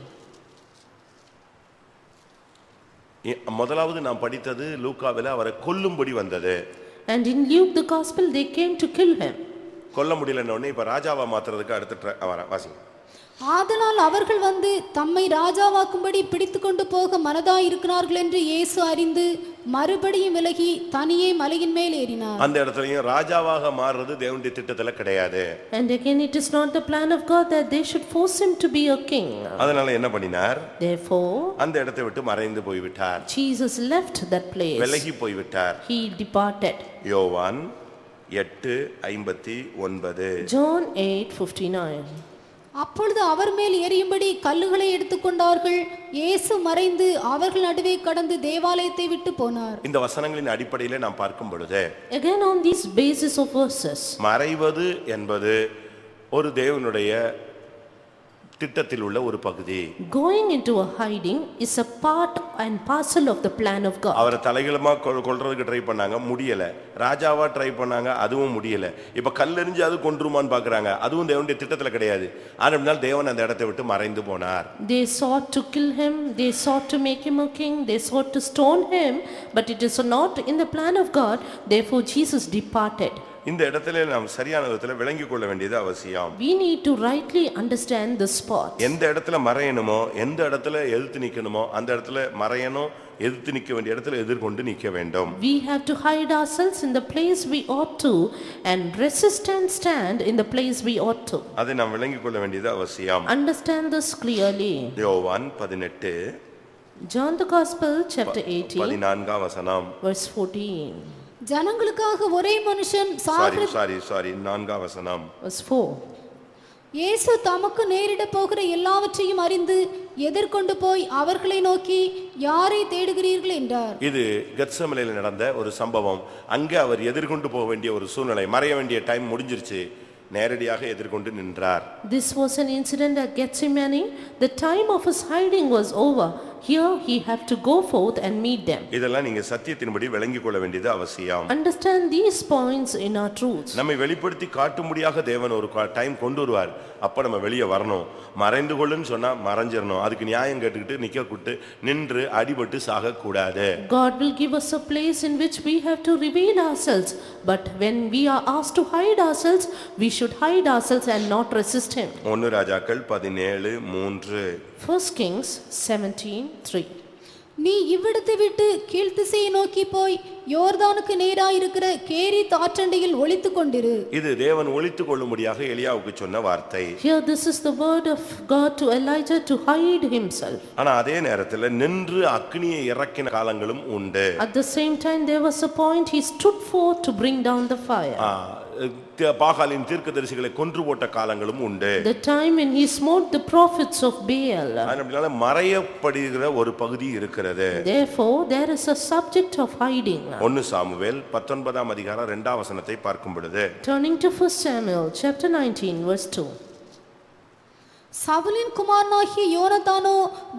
முதலாவது நாம் படித்தது லூக்காவில அவரை கொல்லும்படி வந்தது. And in Luke the gospel they came to kill him. கொல்ல முடியலன்னு உடனே இப்ப ராஜாவா மாத்துறதுக்கு அடுத்து வாசிங்க. ஆதலால் அவர்கள் வந்து தம்மை ராஜாவாக்கும்படி பிடித்துக்கொண்டு போக மனதாயிருக்கிறார்கள் என்று இயேசு அறிந்து மறுபடியும் விலகி தனியே மலையின் மேல் ஏறினார். அந்த இடத்துலயும் ராஜாவாக மாறுறது தேவனுடைய திட்டத்துல கிடையாது. And again it is not the plan of God that they should force him to be a king. அதனால என்ன பண்ணினார்? Therefore அந்த இடத்தை விட்டு மறைந்து போய்விட்டார். Jesus left that place. விலகி போய்விட்டார். He departed. யோவான் 8:59. John 8:59. அப்பொழுது அவர் மேல் எறியும்படி கல்லுகளை எடுத்துக்கொண்டார்கள். இயேசு மறைந்து அவர்கள் நடுவே கடந்து தேவாலயத்தை விட்டு போனார். இந்த வசனங்களின் அடிப்படையில் நாம் பார்க்கும் பொழுது Again on this basis of verses, மறைவது என்பது ஒரு தேவனுடைய திட்டத்தில் உள்ள ஒரு பகுதி. Going into a hiding is a part and parcel of the plan of God. அவரை தலைகளமா கொல்றதுக்கு ட்ரை பண்ணாங்க, முடியல. ராஜாவா ட்ரை பண்ணாங்க, அதுவும் முடியல. இப்ப கல்லெறிஞ்சு அது கொன்றுமான்னு பாக்குறாங்க, அதுவும் தேவனுடைய திட்டத்துல கிடையாது. ஆனால் தேவன் அந்த இடத்தை விட்டு மறைந்து போனார். They sought to kill him, they sought to make him a king, they sought to stone him, but it is not in the plan of God. Therefore Jesus departed. இந்த இடத்துல நாம் சரியான விதத்துல விளங்கிக் கொள்ள வேண்டியது அவசியம். We need to rightly understand the spot. எந்த இடத்துல மறையணுமோ, எந்த இடத்துல எதிர்த்து நிக்கணுமோ, அந்த இடத்துல மறையணும். எதிர்த்து நிக்க வேண்டிய இடத்துல எதிர்கொண்டு நிக்க வேண்டும். We have to hide ourselves in the place we ought to and resist and stand in the place we ought to. அதை நாம் விளங்கிக் கொள்ள வேண்டியது அவசியம். Understand this clearly. யோவான் 18. John the Gospel chapter 18 14 வசனம். verse 14. ஜனங்களுக்காக ஒரே மனுஷன் சாரி 4 வசனம். verse 4. இயேசு தமக்கு நேரிட போகிற எல்லாவற்றையும் அறிந்து எதிர்கொண்டு போய் அவர்களை நோக்கி யாரை தேடுகிறீர்கள் என்றார். இது கெத்செமனேல நடந்த ஒரு சம்பவம். அங்க அவர் எதிர்கொண்டு போக வேண்டிய ஒரு சூழ்நிலை, மறைய வேண்டிய டைம் முடிஞ்சிருச்சு. நேரடியாக எதிர்கொண்டு நின்றார். This was an incident at Gethsemane. The time of his hiding was over. Here he have to go forth and meet them. இதெல்லாம் நீங்க சத்தியத்தின்படி விளங்கிக் கொள்ள வேண்டியது அவசியம். Understand these points in our truths. நம்மை வெளிப்படுத்தி காட்டும்படியாக தேவன் ஒரு டைம் கொண்டு வருவார். அப்ப நம்ம வெளியே வரணும். மறைந்து கொள்ளுன்னு சொன்னா மறைஞ்சிரணும். அதுக்கு நியாயம் கேட்டுக்கிட்டு நிக்க கூட்டு நின்று அடிபட்டு சாக கூடாது. God will give us a place in which we have to reveal ourselves, but when we are asked to hide ourselves, we should hide ourselves and not resist him. 1 ராஜாக்கள் 17:3. 1 Kings 17:3. நீ இவ்விடத்தை விட்டு கீழ்த்திசையை நோக்கி போய் யோர்தானுக்கு நேராயிருக்கிற கேரித் ஆற்றண்டையில் ஒளித்துக் கொண்டிரு. இது தேவன் ஒளித்துக் கொள்ளும்படியாக எலியாவுக்கு சொன்ன வார்த்தை. Here this is the word of God to Elijah to hide himself. ஆனா அதே நேரத்தில் நின்று அக்னியை இறக்கின காலங்களும் உண்டு. At the same time there was a point he stood forth to bring down the fire. பாகாலின் தீர்க்கதரிசிகளை கொன்று போட்ட காலங்களும் உண்டு. The time when he smote the prophets of Baal. அதனால மறையப்படுகிற ஒரு பகுதி இருக்கிறது. Therefore there is a subject of hiding. 1 Samuel 19ஆம் அதிகாரம் 2ஆம் வசனத்தை பார்க்கும் பொழுது, Turning to 1 Samuel chapter 19 verse 2. சவுலின் குமாரனாகிய யோனத்தானோ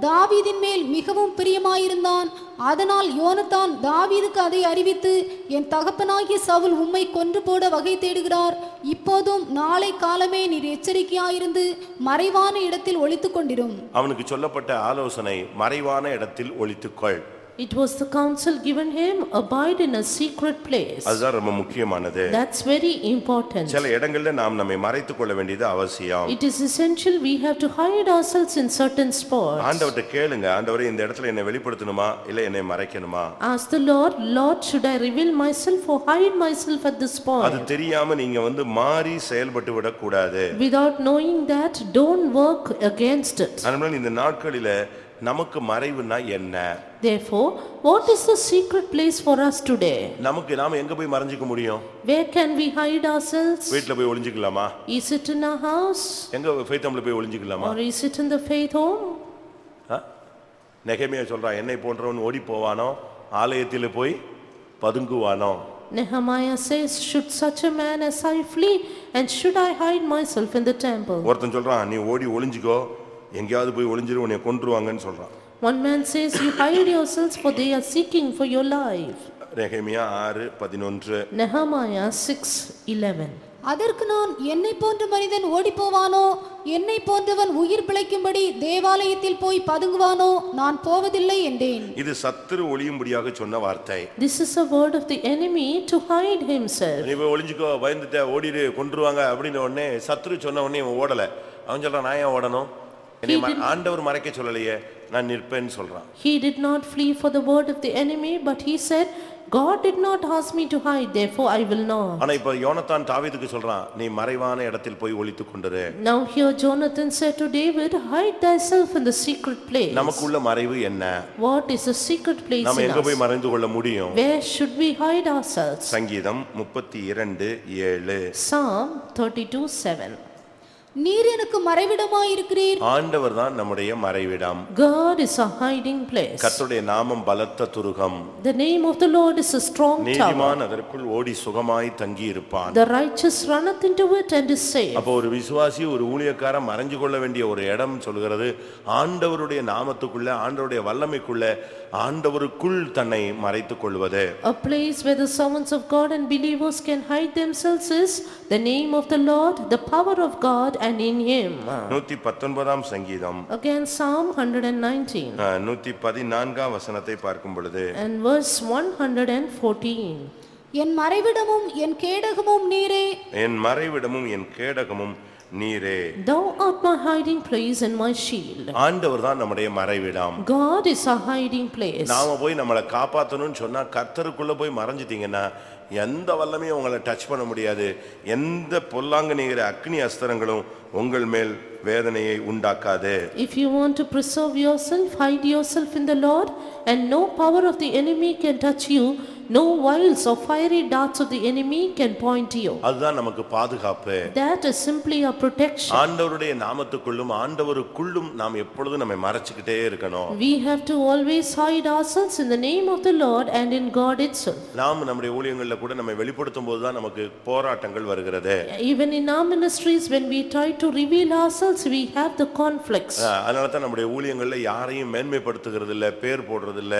தாவீதின் மேல் மிகவும் பிரியமாயிருந்தான். அதனால் யோனத்தான் தாவீதுக்கு அதை அறிவித்து, என் தகப்பனாகிய சவுல் உம்மை கொன்று போட வகை தேடுகிறார். இப்போதும் நாளை காலமே நீர் எச்சரிக்கையாயிருந்து மறைவான இடத்தில் ஒளித்துக் கொண்டிரும். அவனுக்கு சொல்லப்பட்ட ஆலோசனை மறைவான இடத்தில் ஒளித்துக்கொள். It was the counsel given him, abide in a secret place. அதுதான் ரொம்ப முக்கியமானது. That's very important. சில இடங்கள்ல நாம் நம்மை மறைத்துக் கொள்ள வேண்டியது அவசியம். It is essential we have to hide ourselves in certain spots. ஆண்டவர்ட்ட கேளுங்க, ஆண்டவரே இந்த இடத்துல என்னை வெளிப்படுத்தணுமா இல்ல என்னை மறைக்கணுமா? Ask the Lord, Lord, should I reveal myself or hide myself at this அது point? தெரியாம நீங்க மாறி செயல்பட்டு விடக் கூடாது. Without knowing that, don't work against it. அதனால இந்த நாட்களில நமக்கு மறைவுனா என்ன? Therefore, what is the secret place for us today? நாம எங்க போய் மறைஞ்சிக்க முடியும்? Where can we hide ourselves? வீட்ல போய் ஒளிஞ்சிக்கலாமா? Is it in our house? எங்க ஃபெய்த் ஹோம்ல போய் ஒளிஞ்சிக்கலாமா? Or is it in the faith home? நெகேமியா சொல்றான், என்னை போன்றவன் ஓடி போவானோ ஆலயத்தில் போய் பதுங்குவானோ? Nehemiah says, should such a man as I flee, and should I hide myself in the temple? ஒருத்தன் சொல்றான், நீ ஓடி ஒளிஞ்சிக்கோ, எங்கேயாவது போய் ஒளிஞ்சிரு, உன்னை கொன்றுவாங்கன்னு சொல்றான். One man says, you hide yourselves, for they are seeking for your life. நெகேமியா 6:11. Nehemiah 6:11. அதற்கு நான், என்னை போன்ற மனிதன் ஓடி போவானோ, என்னை போன்றவன் உயிர் பிழைக்கும்படி தேவாலயத்தில் போய் பதுங்குவானோ, நான் போவதில்லை என்றேன். இது சத்துரு ஒளியும்படியாக சொன்ன வார்த்தை. This is a word of the enemy to hide himself. நீ போய் ஒளிஞ்சிக்கோ, பயந்துட்ட, ஓடிடு, கொன்றுவாங்க அப்படின்னு உடனே சத்துரு சொன்ன உடனே இவன் ஓடல. அவன் சொல்றான், நான் ஏன் ஓடணும்? ஆண்டவர் மறைக்க சொல்லலையே, நான் நிற்பேன்னு சொல்றான். He did not flee for the word of the enemy, but he said, God did not ask me to hide, therefore I will not. ஆனா இப்ப யோனத்தான் தாவீதுக்கு சொல்றான், நீ மறைவான இடத்தில் போய் ஒளித்துக் கொண்டிரு. Now here Jonathan said to David, hide thyself in the secret place. நமக்குள்ள மறைவு என்ன? What is a secret place நாம in எங்க us? போய் மறைந்து கொள்ள முடியும்? Where should we hide ourselves? சங்கீதம் 32:7. Psalm 32:7. நீர் எனக்கு மறைவிடமாயிருக்கிறீர். ஆண்டவர் தான் நம்முடைய மறைவிடம். God is a hiding place. கர்த்தருடைய நாமம் பலத்த Thurugam. The name of the Lord is a strong tower. நீதிமான் அதற்குள் ஓடி சுகமாய் தங்கி இருப்பான். The righteous runneth into it and is saved. அப்போ ஒரு விசுவாசி, ஒரு ஊழியக்காரன் மறைஞ்சு கொள்ள வேண்டிய ஒரு இடம் சொல்கிறது, ஆண்டவருடைய நாமத்துக்குள்ள, ஆண்டவருடைய வல்லமைக்குள்ள, ஆண்டவருக்குள் தன்னை மறைத்துக் கொள்வது. A place where the servants of God and believers can hide themselves is the name of the Lord, the power of God and in him. 119ஆம் சங்கீதம். Again Psalm 119. 114ஆம் வசனத்தை பார்க்கும் பொழுது, And verse 114. என் மறைவிடமும் என் கேடகமும் நீரே. என் மறைவிடமும் என் கேடகமும் நீரே. Thou art my hiding place and my shield. ஆண்டவர் தான் நம்முடைய மறைவிடம். God is our hiding place. நாம போய் நம்மளை காப்பாத்தணும்னு சொன்னா, கர்த்தருக்குள்ள போய் மறைஞ்சிட்டீங்கன்னா எந்த வல்லமையும் உங்களை டச் பண்ண முடியாது. எந்த பொல்லாங்க நீங்கிற அக்னி அஸ்திரங்களும் உங்கள் மேல் வேதனையை உண்டாக்காது. If you want to preserve yourself, hide yourself in the Lord, and no power of the enemy can touch you. No wiles or fiery darts of the enemy can point you. அதுதான் நமக்கு பாதுகாப்பு. That is simply a protection. ஆண்டவருடைய நாமத்துக்குள்ளும் ஆண்டவருக்குள்ளும் நாம் எப்பொழுதும் நம்மை மறைச்சிக்கிட்டே இருக்கணும். We have to always hide ourselves in the name of the Lord and in God itself. நாம் நம்முடைய ஊழியங்கள்ல கூட நம்மை வெளிப்படுத்தும் போது தான் நமக்கு போராட்டங்கள் வருகிறது. Even in our ministries, when we try to reveal ourselves, we have the conflicts. அதனால தான் நம்முடைய ஊழியங்கள்ல யாரையும் மேன்மைப்படுத்துகிறது இல்ல, பேர் போடுறது இல்ல,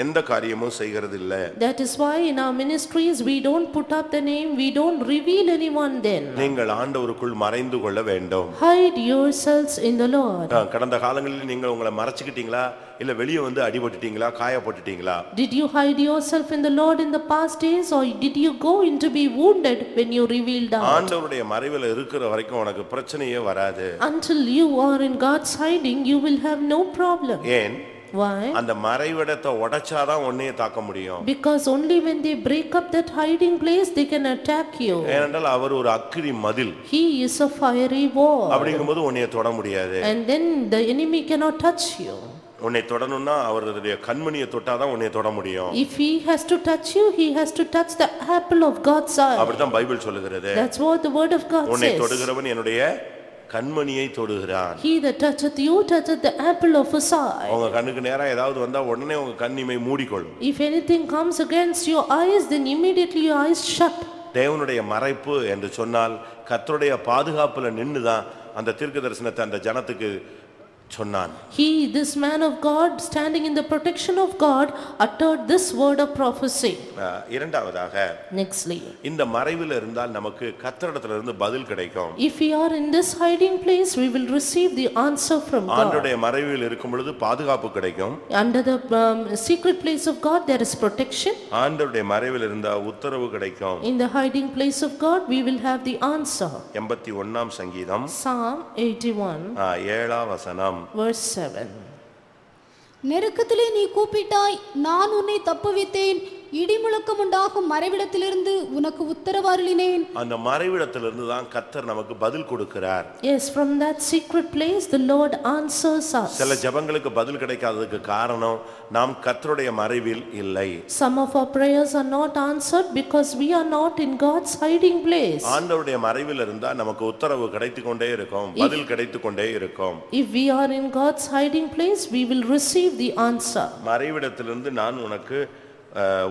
எந்த காரியமும் செய்கிறது இல்ல. That is why in our ministries we don't put up the name, we don't reveal anyone then. நீங்கள் ஆண்டவருக்குள் மறைந்து கொள்ள வேண்டும். Hide yourselves in the Lord. கடந்த காலங்களில் நீங்கள் உங்களை மறைச்சிக்கிட்டீங்களா, இல்ல வெளியே வந்து அடிபட்டுட்டீங்களா, காயப்பட்டுட்டீங்களா? Did you hide yourself in the Lord in the past days, or did you go in to be wounded when you revealed out? ஆண்டவருடைய மறைவில இருக்கிற வரைக்கும் உனக்கு பிரச்சனையே வராது. Until you are in God's hiding, you will have no problem. ஏன்? Why? அந்த மறைவிடத்தை உடைச்சாதான் உன்னையே தாக்க முடியும். Because only when they break up that hiding place, they can attack you. ஏனென்றால் அவர் ஒரு அக்கினி மதில். He is a fiery wall. அப்படிங்கும்போது உன்னைய தொட முடியாது. And then the enemy cannot touch you. உன்னை தொடணும்னா அவருடைய கண்மணியை தொட்டாதான் உன்னை தொட முடியும். If he has to touch you, he has to touch the apple of God's eye. அப்படிதான் பைபிள் சொல்லுகிறது. That's what the word of God உன்னை says. தொடுகிறவன் என்னுடைய கண்மணியை தொடுகிறான். He that toucheth you toucheth the apple of his eye. உங்க கண்ணுக்கு நேரா ஏதாவது வந்தா உடனே உங்க கண்ணிமை மூடிக்கொள்ளும். If anything comes against your eyes, then immediately your eyes shut. தேவனுடைய மறைப்பு என்று சொன்னால் கர்த்தருடைய பாதுகாப்புல நின்னுதான் அந்த தீர்க்கதரிசனத்தை அந்த ஜனத்துக்கு சொன்னான். He, this man of God, standing in the protection of God, uttered this word of prophecy. இரண்டாவதாக, Nextly, இந்த மறைவில் இருந்தால் நமக்கு கர்த்தரிடத்திலிருந்து பதில் கிடைக்கும். if we are in this hiding place, we will receive the answer from God. ஆண்டவருடைய மறைவில் இருக்கும் பொழுது பாதுகாப்பு கிடைக்கும். Under the secret place of God, there is protection. ஆண்டவருடைய மறைவில் இருந்தா உத்தரவு கிடைக்கும். In the hiding place of God, we will have the answer. 81ஆம் சங்கீதம் Psalm 81, 7ஆம் வசனம். verse 7. நெருக்கத்திலே நீ கூப்பிட்டாய், நான் உன்னை தப்புவித்தேன். இடிமுழக்கம் உண்டாகும் மறைவிடத்திலிருந்து உனக்கு உத்தரவு அருளினேன். அந்த மறைவிடத்திலிருந்து தான் கர்த்தர் நமக்கு பதில் கொடுக்கிறார். Yes, from that secret place the Lord answers us. சில ஜெபங்களுக்கு பதில் கிடைக்காததுக்கு காரணம் நாம் கர்த்தருடைய மறைவில் இல்லை. Some of our prayers are not answered because we are not in God's hiding place. ஆண்டவருடைய மறைவில் இருந்தா நமக்கு உத்தரவு கிடைத்துக் கொண்டே இருக்கும், பதில் கிடைத்துக் கொண்டே இருக்கும். If we are in God's hiding place, we will receive the answer. மறைவிடத்திலிருந்து நான் உனக்கு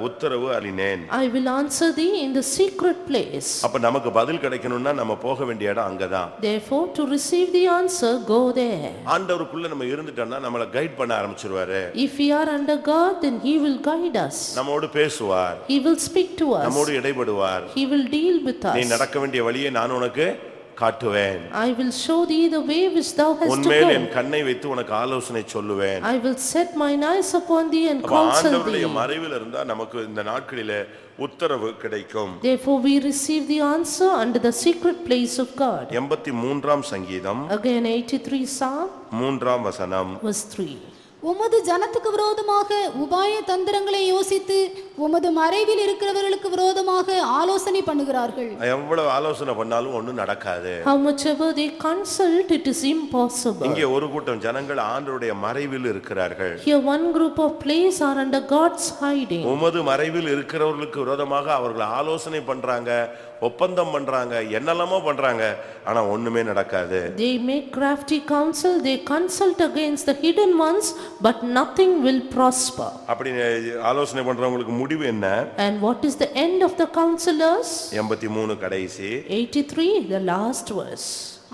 உத்தரவு அளினேன். I will answer thee in the secret place. அப்ப நமக்கு பதில் கிடைக்கணும்னா நம்ம போக வேண்டிய இடம் அங்கதான். Therefore, to receive the answer, go there. ஆண்டவருக்குள்ள நம்ம இருந்துட்டோம்னா நம்மள கைட் பண்ண ஆரம்பிச்சிருவாரு. If we are under God, then He will guide us. நம்மோடு பேசுவார். He will speak to us. நம்மோடு இடைபடுவார். He will deal with us. நீ நடக்க வேண்டிய வழியை நான் உனக்கு காட்டுவேன். I will show thee the way which thou hast to உன்மேல் என் go. கண்ணை வைத்து உனக்கு ஆலோசனை சொல்லுவேன். I will set mine eyes upon thee and counsel ஆண்டவருடைய thee. மறைவில் இருந்தா நமக்கு இந்த நாட்களிலே உத்தரவு கிடைக்கும். Therefore we receive the answer under the secret place of God. 83ஆம் சங்கீதம் Again 83 Psalm, 3ஆம் வசனம். verse 3. உமது ஜனத்துக்கு விரோதமாக உபாய தந்திரங்களை யோசித்து உமது மறைவில் இருக்கிறவர்களுக்கு விரோதமாக ஆலோசனை பண்ணுகிறார்கள். எவ்வளவு ஆலோசனை பண்ணாலும் ஒண்ணும் நடக்காது. How much ever they consult, it is impossible. இங்கே ஒரு கூட்டம் ஜனங்கள் ஆண்டவருடைய மறைவில் இருக்கிறார்கள். Here one group of players are under God's hiding. உமது மறைவில் இருக்கிறவர்களுக்கு விரோதமாக அவர்கள் ஆலோசனை பண்றாங்க, ஒப்பந்தம் பண்றாங்க, என்னெல்லாமோ பண்றாங்க, ஆனா ஒண்ணுமே நடக்காது. They make crafty counsel, they consult against the hidden ones, but nothing will prosper. அப்படி ஆலோசனை பண்றவங்களுக்கு முடிவு என்ன? And what is the end of the counselors? 83 கடைசி. 83, the last verse.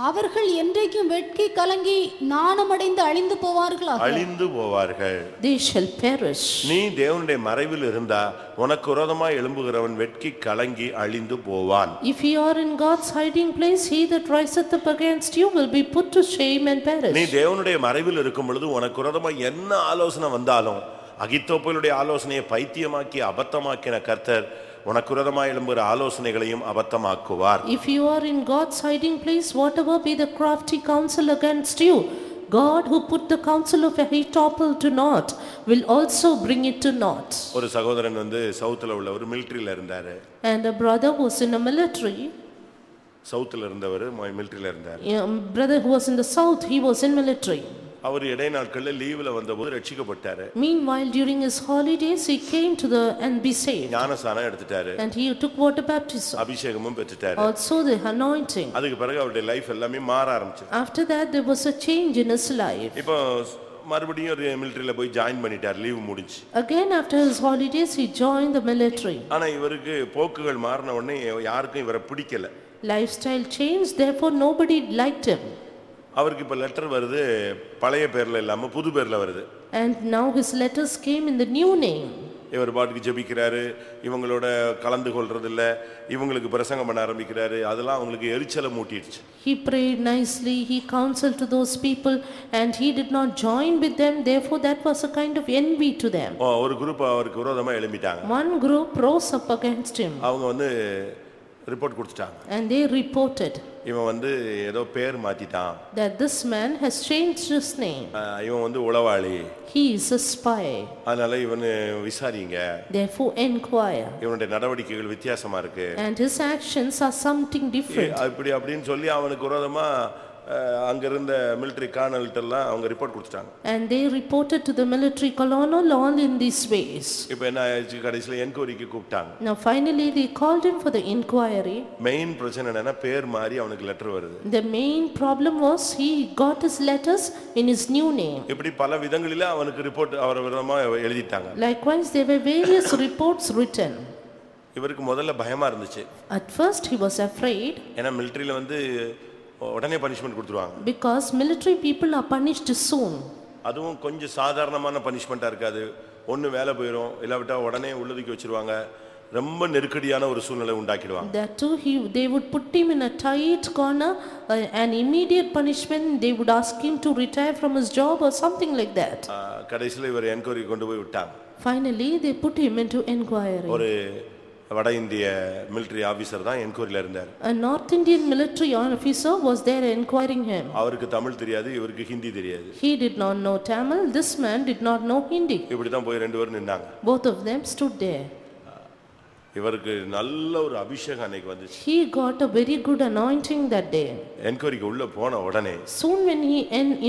அவர்கள் என்றைக்கும் வெட்கி கலங்கி நாணமடைந்து அழிந்து போவார்களாக. அழிந்து போவார்கள். They shall perish. நீ தேவனுடைய மறைவில் இருந்தா உனக்கு விரோதமாய் எழும்புகிறவன் வெட்கி கலங்கி அழிந்து போவான். If you are in God's hiding place, he that riseth up against you will be put to shame and perish. நீ தேவனுடைய மறைவில் இருக்கும் பொழுது உனக்கு விரோதமாய் என்ன ஆலோசனை வந்தாலும், அகித்தோப்பேலுடைய ஆலோசனையை பைத்தியமாக்கி அபத்தமாக்கின கர்த்தர் உனக்கு விரோதமாய் எழும்புகிற ஆலோசனைகளையும் அபத்தமாக்குவார். If you are in God's hiding place, whatever be the crafty counsel against you, God who put the counsel of Ahithophel to naught will also bring it to naught. ஒரு சகோதரன் சவுத்துல உள்ள ஒரு மிலிட்டரியில இருந்தாரு. And a brother was in a military. சவுத்துல இருந்தவர் மிலிட்டரியில இருந்தார். Brother who was in the south, he was in military. அவர் இடைநாட்கள்ல லீவ்ல வந்தபோது ரட்சிக்கப்பட்டாரு. Meanwhile, during his holidays, he came to the and be saved. ஞானஸ்நானம் எடுத்துட்டாரு. And he took water baptism. அபிஷேகமும் பெற்றுட்டாரு. Also the anointing. அதுக்கு பிறகு அவருடைய லைஃப் எல்லாமே மாற ஆரம்பிச்சது. After that, there was a change in his life. இப்போ மறுபடியும் ஒரு மிலிட்டரியில போய் ஜாயின் பண்ணிட்டார், லீவ் முடிஞ்சு. Again, after his holidays, he joined the military. ஆனா இவருக்கு போக்குகள் மாறின உடனே யாருக்கும் இவரை பிடிக்கல. Lifestyle changed, therefore nobody liked him. அவருக்கு இப்ப லெட்டர் வருது, பழைய பேர்ல இல்லாம புது பேர்ல வருது. And now his letters came in the new name. இவர் பாட்டுக்கு ஜெபிக்கிறாரு, இவங்களோட கலந்து கொள்றது இல்ல, இவங்களுக்கு பிரசங்கம் பண்ண ஆரம்பிக்கிறாரு. அதெல்லாம் அவங்களுக்கு எரிச்சலை மூட்டிடுச்சு. He prayed nicely, he counseled to those people, and he did not join with them. Therefore, that was a kind of envy to them. ஒரு குரூப் அவருக்கு விரோதமா எழும்பிட்டாங்க. One group rose up against him. அவங்க report கொடுத்துட்டாங்க. And they reported. இவன் வந்து ஏதோ பேர் மாத்திட்டான், that this man has changed his name. இவன் வந்து உளவாளி, He is a spy. அதனால இவனு விசாரிங்க, Therefore inquire. இவனுடைய நடவடிக்கைகள் வித்தியாசமா இருக்கு, And his actions are something different. அப்படி அப்படின்னு சொல்லி அவனுக்கு விரோதமா அங்க இருந்த மிலிட்டரி கார்னல்ட்ட எல்லாம் அவங்க ரிப்போர்ட் கொடுத்துட்டாங்க. And they reported to the military colonel all in these ways. இப்போ என்ன ஆயிடுச்சு, கடைசில என்கொயரிக்கு கூப்பிட்டாங்க. Now finally they called him for the inquiry. Main பிரச்சனை என்னன்னா பேர் மாறி அவனுக்கு லெட்டர் வருது. The main problem was he got his letters in his new name. இப்படி பல விதங்களில அவனுக்கு ரிப்போர்ட் அவர் விதமா எழுதிட்டாங்க. Likewise there were various reports written. இவருக்கு முதல்ல பயமா இருந்துச்சு. At first he was afraid. ஏன்னா மிலிட்டரியில வந்து உடனே பனிஷ்மென்ட் கொடுத்துருவாங்க. Because military people are punished soon. அதுவும் கொஞ்சம் சாதாரணமான பனிஷ்மெண்டா இருக்காது. ஒன்னு வேலை போயிடும், இல்லாவிட்டா உடனே உள்ளதுக்கு வச்சிருவாங்க. ரொம்ப நெருக்கடியான ஒரு சூழ்நிலை உண்டாக்கிடுவாங்க. That too they would put him in a tight corner, an immediate punishment. They would ask him to retire from his job or something like that. கடைசில இவர் என்கொயரி கொண்டு போய் விட்டாங்க. Finally they put him into inquiry. ஒரு வட இந்திய military officer தான் என்கொயரியில இருந்தார். A North Indian military officer was there inquiring him. அவருக்கு தமிழ் தெரியாது, இவருக்கு ஹிந்தி தெரியாது. He did not know Tamil, this man did not know Hindi. இப்படி தான் போய் ரெண்டு பேரும் நின்னாங்க. Both of them stood there. இவருக்கு நல்ல ஒரு அபிஷேகம் அன்னைக்கு வந்துச்சு. He got a very good anointing that day. என்கொயரிக்கு உள்ள போன உடனே Soon when he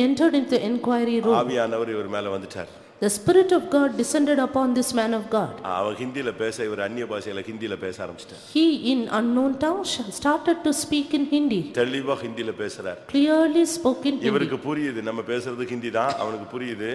entered into the inquiry room, ஆவியானவர் இவர் மேல வந்துட்டார். the Spirit of God descended upon this man of God. அவர் ஹிந்தில பேச, இவர் அந்நிய பாஷையில ஹிந்தில பேச ஆரம்பிச்சிட்டார். He in unknown tongue started to speak in Hindi. தெளிவா ஹிந்தில பேசுறார். Clearly spoke in Hindi. இவருக்கு புரியுது, நம்ம பேசுறது ஹிந்தி தான், அவனுக்கு புரியுது.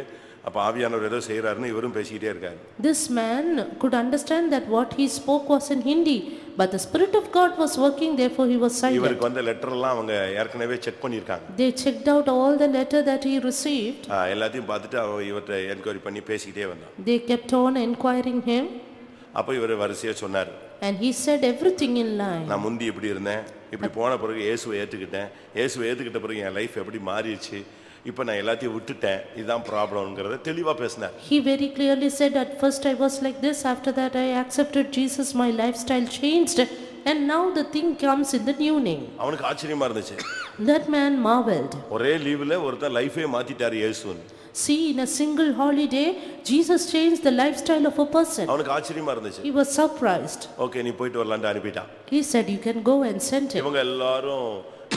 அப்ப ஆவியானவர் ஏதோ செய்யறாருன்னு இவரும் பேசிக்கிட்டே இருக்காரு. This man could understand that what he spoke was in Hindi, but the Spirit of God was working, therefore he was silent. இவருக்கு வந்த லெட்டர் எல்லாம் அவங்க ஏற்கனவே செக் பண்ணிருக்காங்க. They checked out all the letter that he received. எல்லாத்தையும் பார்த்துட்டு இவர்ட்ட enquiry பண்ணி பேசிக்கிட்டே வந்தான். They kept on inquiring him. அப்ப இவர் வரிசையா சொன்னார். And he said everything in line. நான் முந்தி இப்படி இருந்தேன், இப்படி போன பிறகு இயேசுவை ஏத்துக்கிட்டேன், இயேசுவை ஏத்துக்கிட்ட பிறகு என் லைஃப் எப்படி மாறிடுச்சு, இப்போ நான் எல்லாத்தையும் விட்டுட்டேன், இதுதான் ப்ராப்ளம்ங்கறத தெளிவா பேசினார். He very clearly said, at first I was like this, after that I accepted Jesus, my lifestyle changed, and now the thing comes in the new name. அவனுக்கு ஆச்சரியமா இருந்துச்சு. That man marveled. ஒரே லீவ்ல ஒருத்தன் லைஃபே மாத்திட்டார் இயேசுன்னு. See, in a single holiday Jesus changed the lifestyle of a person. அவனுக்கு ஆச்சரியமா இருந்துச்சு. He was surprised. ஓகே, நீ போயிட்டு வரலாம்னு அனுப்பிட்டான். He said, you can go and send him. இவங்க எல்லாரும்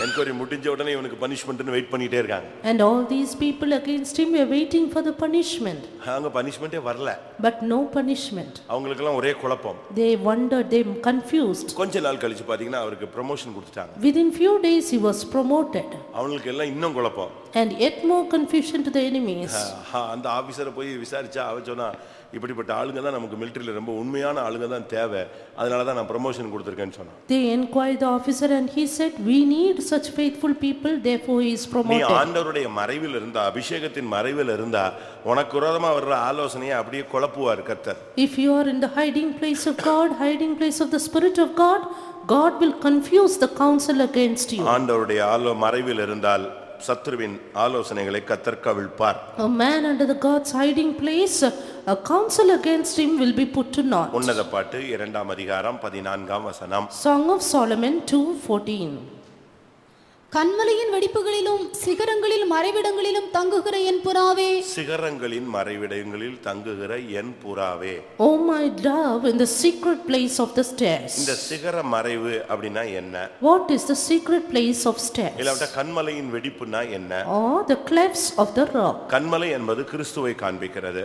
என்கொயரி முடிஞ்ச உடனே இவனுக்கு பனிஷ்மென்ட்னு வெயிட் பண்ணிட்டே இருக்காங்க. And all these people against him were waiting for the punishment. அவங்க பனிஷ்மென்ட்டே வரல. But no punishment. அவங்களுக்கு எல்லாம் ஒரே குழப்பம். They wondered, they confused. கொஞ்ச நாள் கழிச்சு பாத்தீங்கன்னா அவருக்கு ப்ரமோஷன் கொடுத்துட்டாங்க. Within few days he was promoted. அவங்களுக்கு எல்லாம் இன்னும் குழப்பம். And yet more confusion to the enemies. அந்த ஆபீசரை போய் விசாரிச்சா அவ சொன்னா, இப்படிப்பட்ட ஆளுங்க தான் நமக்கு மிலிட்டரியில ரொம்ப உண்மையான ஆளுங்க தான் தேவை, அதனால தான் நான் ப்ரமோஷன் கொடுத்திருக்கேன்னு சொன்னான். They inquired the officer and he said, we need such faithful people, therefore he is நீ promoted. ஆண்டவருடைய மறைவில் இருந்தா, அபிஷேகத்தின் மறைவில் இருந்தா, உனக்கு விரோதமா வர்ற ஆலோசனையை அப்படியே குழப்புவார் கர்த்தர். If you are in the hiding place of God, hiding place of the Spirit of God, God will confuse the counsel against you. ஆண்டவருடைய மறைவில் இருந்தால் சத்துருவின் ஆலோசனைகளை கர்த்தர் கவிழ்ப்பார். A man under the God's hiding place, a counsel against him will be put to naught. உன்னத பாட்டு 2ஆம் அதிகாரம் 14ஆம் வசனம். Song of Solomon 2:14. கன்மலையின் வெடிப்புகளிலும் சிகரங்களில் மறைவிடங்களிலும் தங்குகிற என் புறாவே, சிகரங்களின் மறைவிடங்களில் தங்குகிற என் புறாவே. O my dove, in the secret place of the stairs. இந்த சிகர மறைவு அப்படினா என்ன? What is the secret place of stairs? இல்ல கன்மலையின் வெடிப்புனா என்ன? Or the clefts of the rock. கன்மலை என்பது கிறிஸ்துவை காண்பிக்கிறது.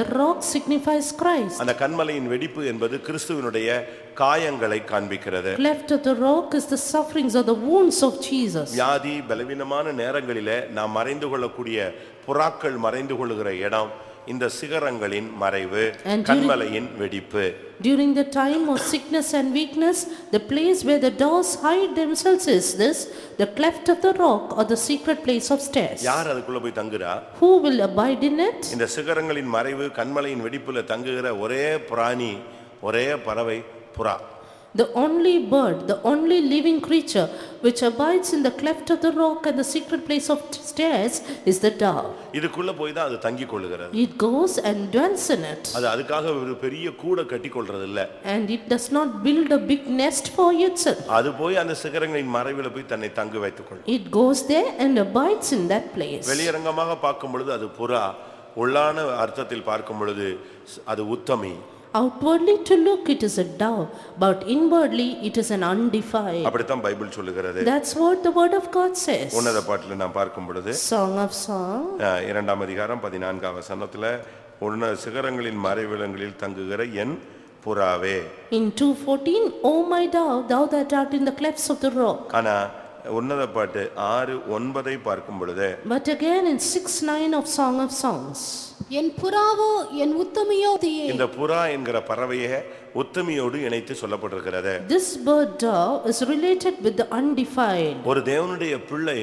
The rock signifies Christ. அந்த கன்மலையின் வெடிப்பு என்பது கிறிஸ்துவினுடைய காயங்களை காண்பிக்கிறது. Cleft of the rock is the sufferings or the wounds of Jesus. வியாதி பலவீனமான நேரங்களிலே நாம் மறைந்து கொள்ளக்கூடிய புறாக்கள் மறைந்து கொள்ளுகிற இடம் இந்த சிகரங்களின் மறைவு, கன்மலையின் வெடிப்பு. During the time of sickness and weakness, the place where the doves hide themselves is this, the cleft of the rock or the secret place of stairs. யார் அதுக்குள்ள போய் தங்குறா? Who will abide in it? இந்த சிகரங்களின் மறைவு, கன்மலையின் வெடிப்புல தங்குகிற ஒரே பிராணி, ஒரே பறவை புறா. The only bird, the only living creature which abides in the cleft of the rock and the secret place of stairs is the dove. இதுக்குள்ள போய் தான் அது தங்கி கொள்ளுகிறது. It goes and dwells in it. அது அதுக்காக ஒரு பெரிய கூடை கட்டி கொள்றது இல்ல. And it does not build a big nest for itself. அது போய் அந்த சிகரங்களின் மறைவில போய் தன்னை தங்க வைத்துக் கொள்ளும். It goes there and abides in that place. வெளியரங்கமாக பார்க்கும் பொழுது அது புறா, உள்ளான அர்த்தத்தில் பார்க்கும் பொழுது அது உத்தமி. Outwardly to look it is a dove, but inwardly it is an undefiled. அப்படித்தான் பைபிள் சொல்லுகிறது. That's what the word of God says. உன்னத பாட்டில் நாம் பார்க்கும் பொழுது Song of Song 2ஆம் அதிகாரம் 14ஆம் வசனத்துல உன்னத சிகரங்களின் மறைவிடங்களில் தங்குகிற என் புறாவே. in 2:14, O my dove, thou that art in the clefts of the rock. ஆனா உன்னத பாட்டு 6:9 பார்க்கும் பொழுது But again in 6:9 of Song of Songs, என் புறாவோ என் உத்தமியோ தீயே. இந்த புறா என்கிற பறவையை உத்தமியோடு இணைத்து சொல்லப்பட்டிருக்கிறது. this bird dove is related with the undefiled. ஒரு தேவனுடைய பிள்ளை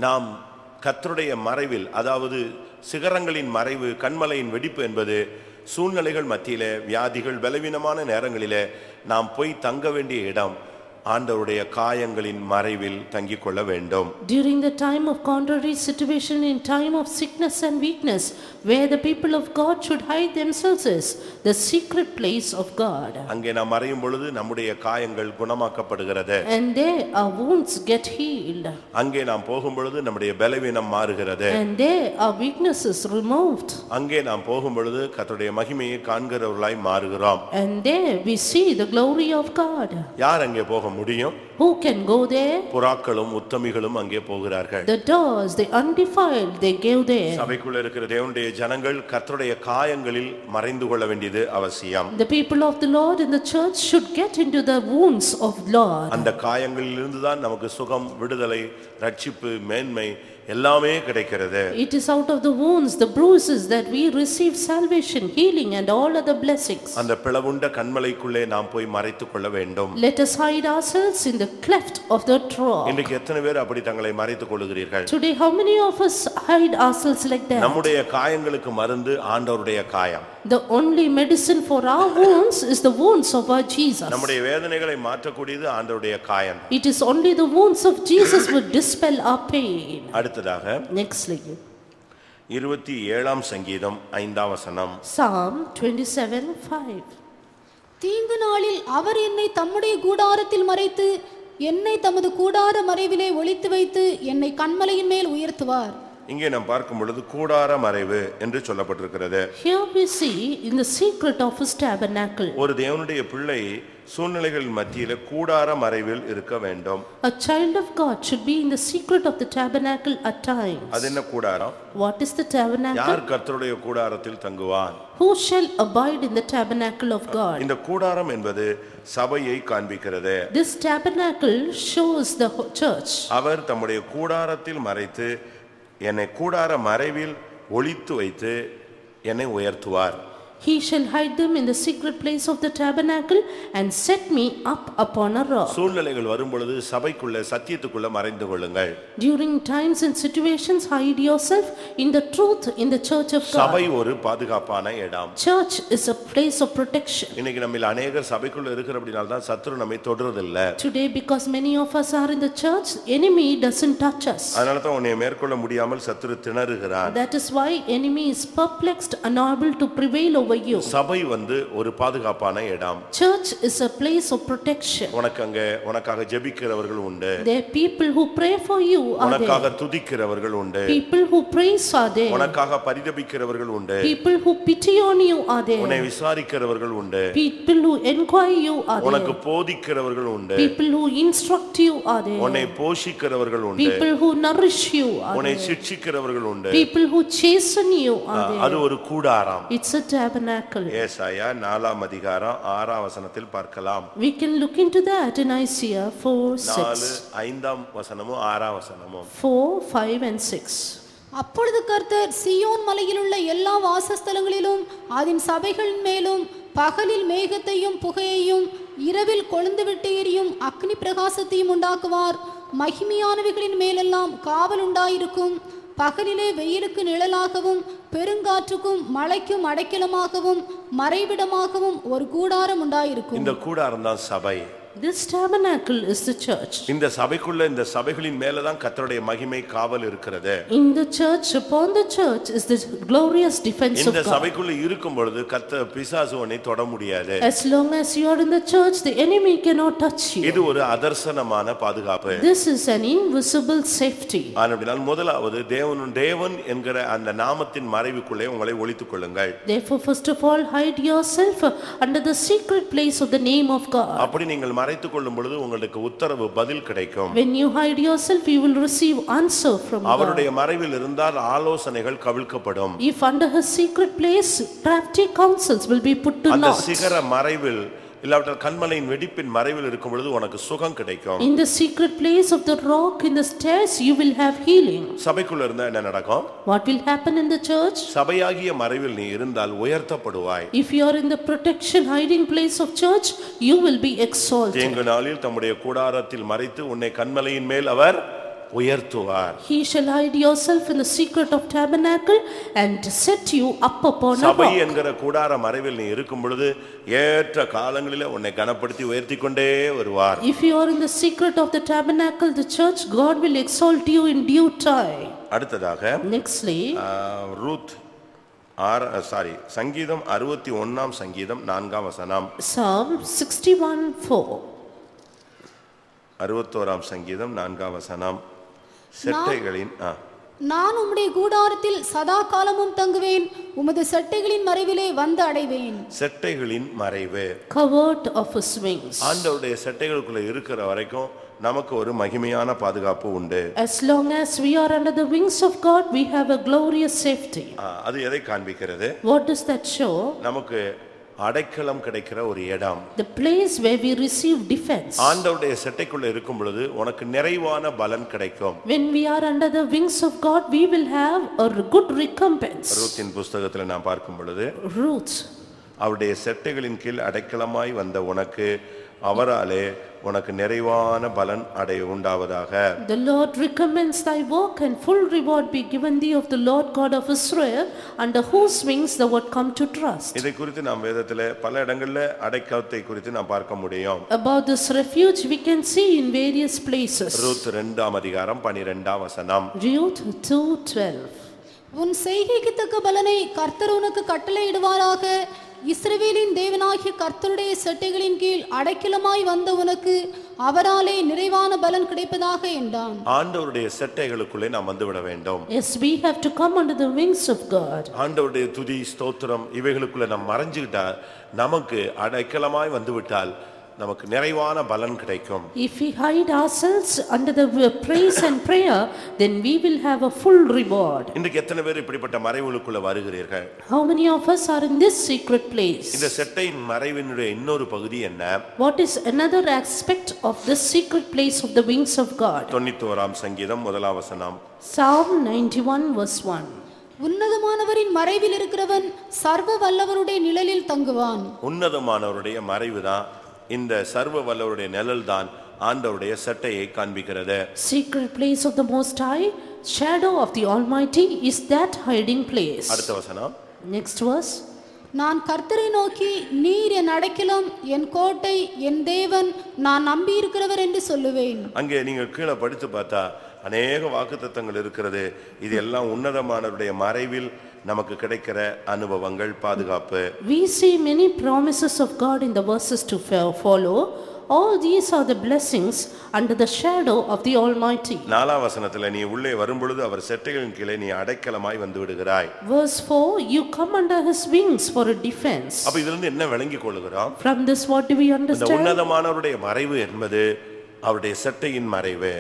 நாம் கர்த்தருடைய மறைவில், அதாவது சிகரங்களின் மறைவு, கண்மலையின் வெடிப்பு என்பது சூழ்நிலைகள் மத்தியிலே, வியாதிகள், பலவீனமான நேரங்களிலே நாம் போய் தங்க வேண்டிய இடம். ஆண்டவருடைய காயங்களின் மறைவில் தங்கிக் கொள்ள வேண்டும். During the time of contrary situation, in time of sickness and weakness, where the people of God should hide themselves is the secret place of God. அங்கே நாம் மறையும் பொழுது நம்முடைய காயங்கள் குணமாக்கப்படுகிறது. And there our wounds get healed. அங்கே நாம் போகும் பொழுது நம்முடைய பலவீனம் மாறுகிறது. And there our weakness is removed. அங்கே நாம் போகும் பொழுது கர்த்தருடைய மகிமையை காண்கிறவர்களாய் மாறுகிறோம். And there we see the glory of God. யார் அங்கே போக முடியும்? Who can go there? புறாக்களும் உத்தமிகளும் அங்கே போகிறார்கள். The doves, the undefiled, they go there. சபைக்குள்ள இருக்கிற தேவனுடைய ஜனங்கள் கர்த்தருடைய காயங்களில் மறைந்து கொள்ள வேண்டியது அவசியம். The people of the Lord in the church should get into the wounds of Lord. அந்த காயங்களில் இருந்து தான் நமக்கு சுகம், விடுதலை, ரட்சிப்பு, மேன்மை எல்லாமே கிடைக்கிறது. It is out of the wounds, the bruises that we receive salvation, healing and all other blessings. அந்த பிளவுண்ட கண்மலைக்குள்ளே நாம் போய் மறைத்துக் கொள்ள வேண்டும். Let us hide ourselves in the cleft of the rock. இன்றைக்கு எத்தனை பேர் அப்படி தங்களை மறைத்துக் கொள்கிறீர்கள்? Today how many of us hide ourselves like that? நம்முடைய காயங்களுக்கு மருந்து ஆண்டவருடைய காயம். The only medicine for our wounds is the wounds of our Jesus. நம்முடைய வேதனைகளை மாற்றக்கூடியது ஆண்டவருடைய காயம். It is only the wounds of Jesus will dispel our pain. அடுத்ததாக Nextly, 27ஆம் சங்கீதம் 5ஆம் வசனம். Psalm 27:5. தீங்கு நாளில் அவர் என்னை தம்முடைய கூடாரத்தில் மறைத்து என்னை தமது கூடார மறைவிலே ஒளித்து வைத்து என்னை கன்மலையின் மேல் உயர்த்துவார். இங்கே நாம் பார்க்கும் பொழுது கூடார மறைவு என்று சொல்லப்பட்டிருக்கிறது. Here we see in the secret of his tabernacle. ஒரு தேவனுடைய பிள்ளை சூழ்நிலைகள் மத்தியில கூடார மறைவில் இருக்க வேண்டும். A child of God should be in the secret of the tabernacle at times. அது என்ன கூடாரம்? What is the tabernacle? யார் கர்த்தருடைய கூடாரத்தில் தங்குவான்? Who shall abide in the tabernacle of God? இந்த கூடாரம் என்பது சபையை காண்பிக்கிறது. This tabernacle shows the church. அவர் தம்முடைய கூடாரத்தில் மறைத்து என்னை கூடார மறைவில் ஒளித்து வைத்து என்னை உயர்த்துவார். He shall hide them in the secret place of the tabernacle and set me up upon a rock. சூழ்நிலைகள் வரும் பொழுது சபைக்குள்ள சத்தியத்துக்குள்ள மறைந்து கொள்ளுங்கள். During times and situations, hide yourself in the truth in the church of God. சபை ஒரு பாதுகாப்பான இடம். Church is a place of protection. இன்னைக்கு நம்மில் அநேகர் சபைக்குள்ள இருக்கிறபடினால தான் சத்துரு நம்மை தொடுறதில்லை. Today, because many of us are in the church, enemy doesn't touch us. அதனால தான் உன்னை மேற்கொள்ள முடியாமல் சத்துரு திணறுகிறான். That is why enemy is perplexed, unable to prevail over you. சபை ஒரு பாதுகாப்பான இடம். Church is a place of protection. உனக்காக ஜெபிக்கிறவர்கள் உண்டு. There are people who pray for you are உனக்காக there. துதிக்கிறவர்கள் உண்டு. People who praise are there. உனக்காக பரிதபிக்கிறவர்கள் உண்டு. People who pity on you are உன்னை there. விசாரிக்கிறவர்கள் உண்டு. People who inquire you are உனக்கு there. போதிக்கிறவர்கள் உண்டு. People who instruct you are உன்னை there. போஷிக்கிறவர்கள் உண்டு. People who nourish you are உன்னை there. சிட்சிக்கிறவர்கள் உண்டு. People who chasten you are அது there. ஒரு கூடாரம். It's a tabernacle. ஏசாயா 4ஆம் அதிகாரம் 6ஆம் வசனத்தில் பார்க்கலாம். We can look into that in Isaiah 4:6. 5ஆம் வசனமும் 6ஆம் வசனமும். 4, 5 and 6. அப்பொழுது கர்த்தர் சீயோன் மலையிலுள்ள எல்லா வாசஸ்தலங்களிலும் அதன் சபைகளின் மேலும் பகலில் மேகத்தையும் புகையையும் இரவில் கொழுந்துவிட்டு எரியும் அக்னி பிரகாசத்தையும் உண்டாக்குவார். மகிமையானவைகளின் மேலெல்லாம் காவல் உண்டாயிருக்கும். பகலிலே வெயிலுக்கு நிழலாகவும் பெருங்காற்றுக்கும் மழைக்கும் அடைக்கலமாகவும் மறைவிடமாகவும் ஒரு கூடாரம் உண்டாயிருக்கும். இந்த கூடாரம் தான் சபை. This tabernacle is the church. இந்த சபைக்குள்ள இந்த சபைகளின் மேலதான் கர்த்தருடைய மகிமை காவல் இருக்கிறது. In the church, upon the church is the glorious defense of இந்த God. சபைக்குள்ள இருக்கும் பொழுது கர்த்தர் பிசாசு உன்னை தொட முடியாது. As long as you are in the church, the enemy cannot touch you. இது ஒரு அதர்சனமான பாதுகாப்பு. This is an invisible safety. ஆனபடியால் முதலாவது தேவன் என்கிற அந்த நாமத்தின் மறைவுக்குள்ளே உங்களை ஒளித்துக் கொள்ளுங்கள். Therefore, first of all, hide yourself under the secret place of the name of God. அப்படி நீங்கள் மறைத்துக் கொள்ளும் பொழுது உங்களுக்கு உத்தரவு பதில் கிடைக்கும். When you hide yourself, you will receive answer from God. அவருடைய மறைவில் இருந்தால் ஆலோசனைகள் கவிழ்க்கப்படும். If under his secret place, crafty counsels will be put to அந்த naught. சிகர மறைவில் இல்லாவிட்டால் கண்மலையின் வெடிப்பின் மறைவில் இருக்கும் பொழுது உனக்கு சுகம் கிடைக்கும். In the secret place of the rock, in the stairs, you will have healing. சபைக்குள்ள இருந்தா என்ன நடக்கும்? What will happen in the church? சபையாகிய மறைவில் நீ இருந்தால் உயர்த்தப்படுவாய். If you are in the protection hiding place of church, you will be exalted. தீங்கு நாளில் தம்முடைய கூடாரத்தில் மறைத்து உன்னை கண்மலையின் மேல் அவர் உயர்த்துவார். He shall hide yourself in the secret of tabernacle and set you up upon a சபை rock. என்கிற கூடார மறைவில் நீ இருக்கும் பொழுது ஏற்ற காலங்களிலே உன்னை கனப்படுத்தி உயர்த்திக் கொண்டே வருவார். If you are in the secret of the tabernacle, the church, God will exalt you in due time. அடுத்ததாக Nextly, ரூத் சங்கீதம் 61 சங்கீதம் 4 வசனம். Psalm 61:4. 61 சங்கீதம் 4 வசனம். செட்டைகளின் நான் உம்முடைய கூடாரத்தில் சதா காலமும் தங்குவேன், உமது செட்டைகளின் மறைவிலே வந்து அடைவேன். செட்டைகளின் மறைவு, Covered of his wings. ஆண்டவருடைய செட்டைகளுக்குள்ள இருக்கிற வரைக்கும் நமக்கு ஒரு மகிமையான பாதுகாப்பு உண்டு. As long as we are under the wings of God, we have a glorious safety. அது எதை காண்பிக்கிறது? What does that show? நமக்கு அடைக்கலம் கிடைக்கிற ஒரு இடம். The place where we receive defense. ஆண்டவருடைய செட்டைக்குள்ள இருக்கும் பொழுது உனக்கு நிறைவான பலன் கிடைக்கும். When we are under the wings of God, we will have a good recompense. ரூத்தின் புத்தகத்தில் நான் பார்க்கும் பொழுது Ruth, அவருடைய செட்டைகளின் கீழ் அடைக்கலமாய் வந்த உனக்கு அவராலே உனக்கு நிறைவான பலன் உண்டாவதாக. the Lord recommends thy work, and full reward be given thee of the Lord God of Israel, under whose wings thou art come to trust. இதை குறித்து நாம் வேதத்திலே பல இடங்களில் அடைக்கலத்தை குறித்து நாம் பார்க்க முடியும். About this refuge we can see in various places. Ruth 2 அதிகாரம் 12 வசனம். Ruth 2:12. உன் செய்கைக்கு தக்க பலனை கர்த்தர் உனக்கு கட்டளையிடுவாராக. இஸ்ரவேலின் தேவனாகிய கர்த்தருடைய செட்டைகளின் கீழ் அடைக்கலமாய் வந்த உனக்கு அவராலே நிறைவான பலன் கிடைப்பதாக என்றான். ஆண்டவருடைய செட்டைகளுக்குள்ளே நாம் வந்துவிட வேண்டும். Yes, we have to come under the wings of God. ஆண்டவருடைய துதி ஸ்தோத்திரம் இவைகளுக்குள்ள நாம் மறைஞ்சுக்கிட்டா நமக்கு அடைக்கலமாய் வந்துவிட்டால் நமக்கு நிறைவான பலன் கிடைக்கும். If we hide ourselves under the praise and prayer, then we will have a full reward. இன்றைக்கு எத்தனை பேர் இப்படிப்பட்ட மறைவுகளுக்குள்ள வருகிறீர்கள்? How many of us are in this secret place? இந்த செட்டையின் மறைவினுடைய இன்னொரு பகுதி என்ன? What is another aspect of this secret place of the wings of God? 91 சங்கீதம் 1 வசனம். Psalm 91:1. உன்னதமானவரின் மறைவில் இருக்கிறவன் சர்வ வல்லவருடைய நிழலில் தங்குவான். உன்னதமானவருடைய மறைவுதான், இந்த சர்வ வல்லவருடைய நிழல் தான் ஆண்டவருடைய சட்டையை காண்பிக்கிறது. Secret place of the Most High, shadow of the Almighty is that hiding place. அடுத்த வசனம். Next verse. நான் கர்த்தரை நோக்கி, நீர் என் அடைக்கலம், என் கோட்டை, என் தேவன், நான் நம்பியிருக்கிறவர் என்று சொல்லுவேன். அங்கே நீங்கள் கீழே படித்து பார்த்தா அநேக வாக்குத்தத்தங்கள் இருக்கிறது. இது எல்லாம் உன்னதமானவருடைய மறைவில் நமக்கு கிடைக்கிற அனுபவங்கள், பாதுகாப்பு. We see many promises of God in the verses to follow. All these are the blessings under the shadow of the Almighty. 4 வசனத்துல நீ உள்ளே வரும்பொழுது அவர் செட்டைகளின் கீழே நீ அடைக்கலமாய் வந்து விடுகிறாய். Verse 4, you come under his wings for a defense. அப்ப இதிலிருந்து என்ன விளங்கிக் கொள்கிறோம்? From this what do we இந்த understand? உன்னதமானவருடைய மறைவு என்பது அவருடைய செட்டையின் மறைவு.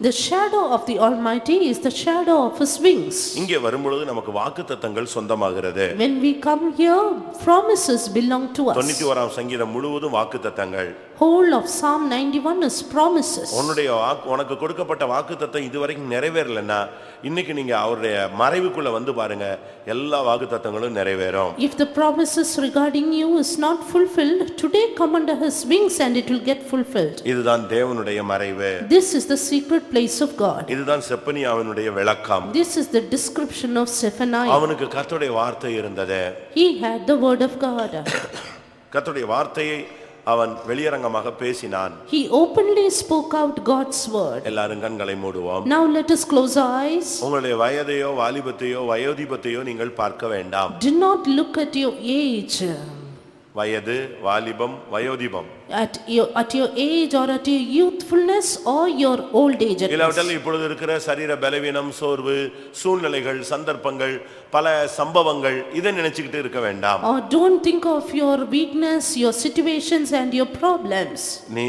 The shadow of the Almighty is the shadow of his wings. இங்கே வரும்பொழுது நமக்கு வாக்குத்தத்தங்கள் சொந்தமாகிறது. When we come here, promises belong to us. 91 சங்கீதம் முழுவதும் வாக்குத்தத்தங்கள். Whole of Psalm 91 is promises. உனக்கு கொடுக்கப்பட்ட வாக்குத்தத்தம் இதுவரைக்கும் நிறைவேறலன்னா இன்னைக்கு நீங்க அவருடைய மறைவுக்குள்ள வந்து பாருங்க, எல்லா வாக்குத்தத்தங்களும் நிறைவேறும். If the promises regarding you is not fulfilled, today come under his wings and it will get fulfilled. இதுதான் தேவனுடைய மறைவு. This is the secret place of God. இதுதான் செப்பனியாவினுடைய விளக்கம். This is the description of Zephaniah. அவனுக்கு கர்த்தருடைய வார்த்தை இருந்தது. He had the word of God. கர்த்தருடைய வார்த்தையை அவன் வெளியரங்கமாக பேசினான். He openly spoke out God's word. எல்லாரும் கண்களை மூடுவோம். Now let us close our eyes. உங்களுடைய வயதையோ வாலிபத்தையோ வயோதிபத்தையோ நீங்கள் பார்க்க வேண்டாம். Do not look at your age. வயது, வாலிபம், வயோதிபம், At your age or at your youthfulness or your old age. இல்லாவிட்டால் இப்பொழுது இருக்கிற சரீர பலவீனம், சோர்வு, சூழ்நிலைகள், சந்தர்ப்பங்கள், பல சம்பவங்கள் இதை நினைச்சுக்கிட்டு இருக்க வேண்டாம். Or don't think of your weakness, your situations and your problems. நீ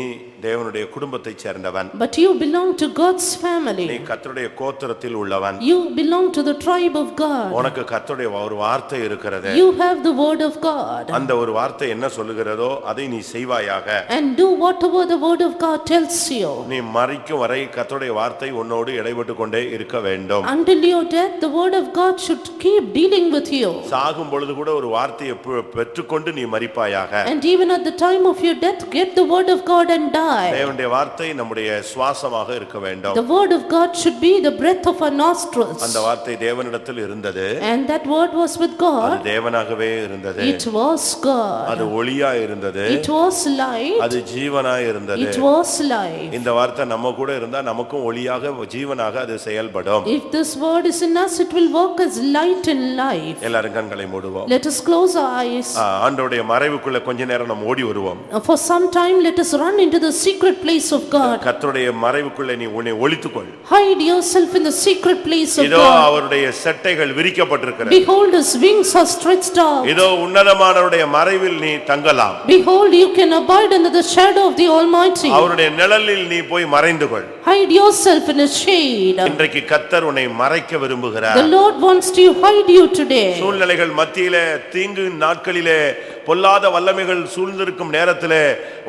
தேவனுடைய குடும்பத்தைச் சேர்ந்தவன். But you belong to God's family. நீ கர்த்தருடைய கோத்திரத்தில் உள்ளவன். You belong to the tribe of God. உனக்கு கர்த்தருடைய ஒரு வார்த்தை இருக்கிறது. You have the word of God. அந்த ஒரு வார்த்தை என்ன சொல்லுகிறதோ அதை நீ செய்வாயாக. And do whatever the word of God tells you. நீ மரிக்கும் வரை கர்த்தருடைய வார்த்தை உன்னோடு இடைப்பட்டு கொண்டே இருக்க வேண்டும். Until your death the word of God should keep dealing with you. சாகும் பொழுது கூட ஒரு வார்த்தையை பெற்றுக்கொண்டு நீ மரிப்பாயாக. And even at the time of your death get the word of God and die. தேவனுடைய வார்த்தை நம்முடைய சுவாசமாக இருக்க வேண்டும். The word of God should be the breath of our nostrils. அந்த வார்த்தை தேவனிடத்தில் இருந்தது. And that word was with God. அது தேவனாகவே இருந்தது. It was God. அது ஒளியா இருந்தது. It was light. அது ஜீவனாய் இருந்தது. It was life. இந்த வார்த்தை நம்ம கூட இருந்தா நமக்கும் ஒளியாக ஜீவனாக அது செயல்படும். If this word is in us, it will work as light in life. எல்லாரும் கண்களை மூடுவோம். Let us close our eyes. ஆண்டவருடைய மறைவுக்குள்ள கொஞ்ச நேரம் நம்ம ஓடி வருவோம். For some time let us run into the secret place of God. கர்த்தருடைய மறைவுக்குள்ள நீ உன்னை ஒளித்துக்கொள். Hide yourself in the secret place of இதோ God. அவருடைய சட்டைகள் விரிக்கப்பட்டிருக்கிறது. Behold, his wings are stretched out. இதோ உன்னதமானவருடைய மறைவில் நீ தங்கலாம். Behold, you can abide under the shadow of the Almighty. அவருடைய நிழலில் நீ போய் மறைந்து கொள். Hide yourself in his shade. இன்றைக்கு கர்த்தர் உன்னை மறைக்க விரும்புகிறார். The Lord wants to hide you today. சூழ்நிலைகள் மத்தியிலே, தீங்கு நாட்களிலே, பொல்லாத வல்லமைகள் சூழ்ந்திருக்கும் நேரத்திலே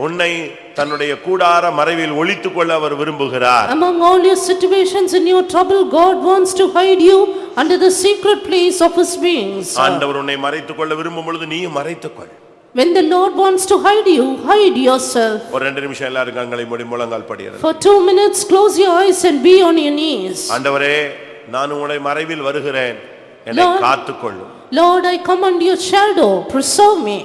உன்னை தன்னுடைய கூடார மறைவில் ஒளித்துக் கொள்ள அவர் விரும்புகிறார். Among all your situations in your trouble, God wants to hide you under the secret place of his wings. ஆண்டவர் உன்னை மறைத்துக் கொள்ள விரும்பும் பொழுது நீயும் மறைத்துக் கொள். When the Lord wants to hide you, hide yourself. ஒரு 2 நிமிஷம் எல்லாரும் கண்களை மூடி முழங்கால் படியிறது. For 2 minutes, close your eyes and be on your knees. ஆண்டவரே, நான் உம்முடைய மறைவில் வருகிறேன், என்னை காத்துக்கொள்ளும். Lord, I come under your shadow, preserve me.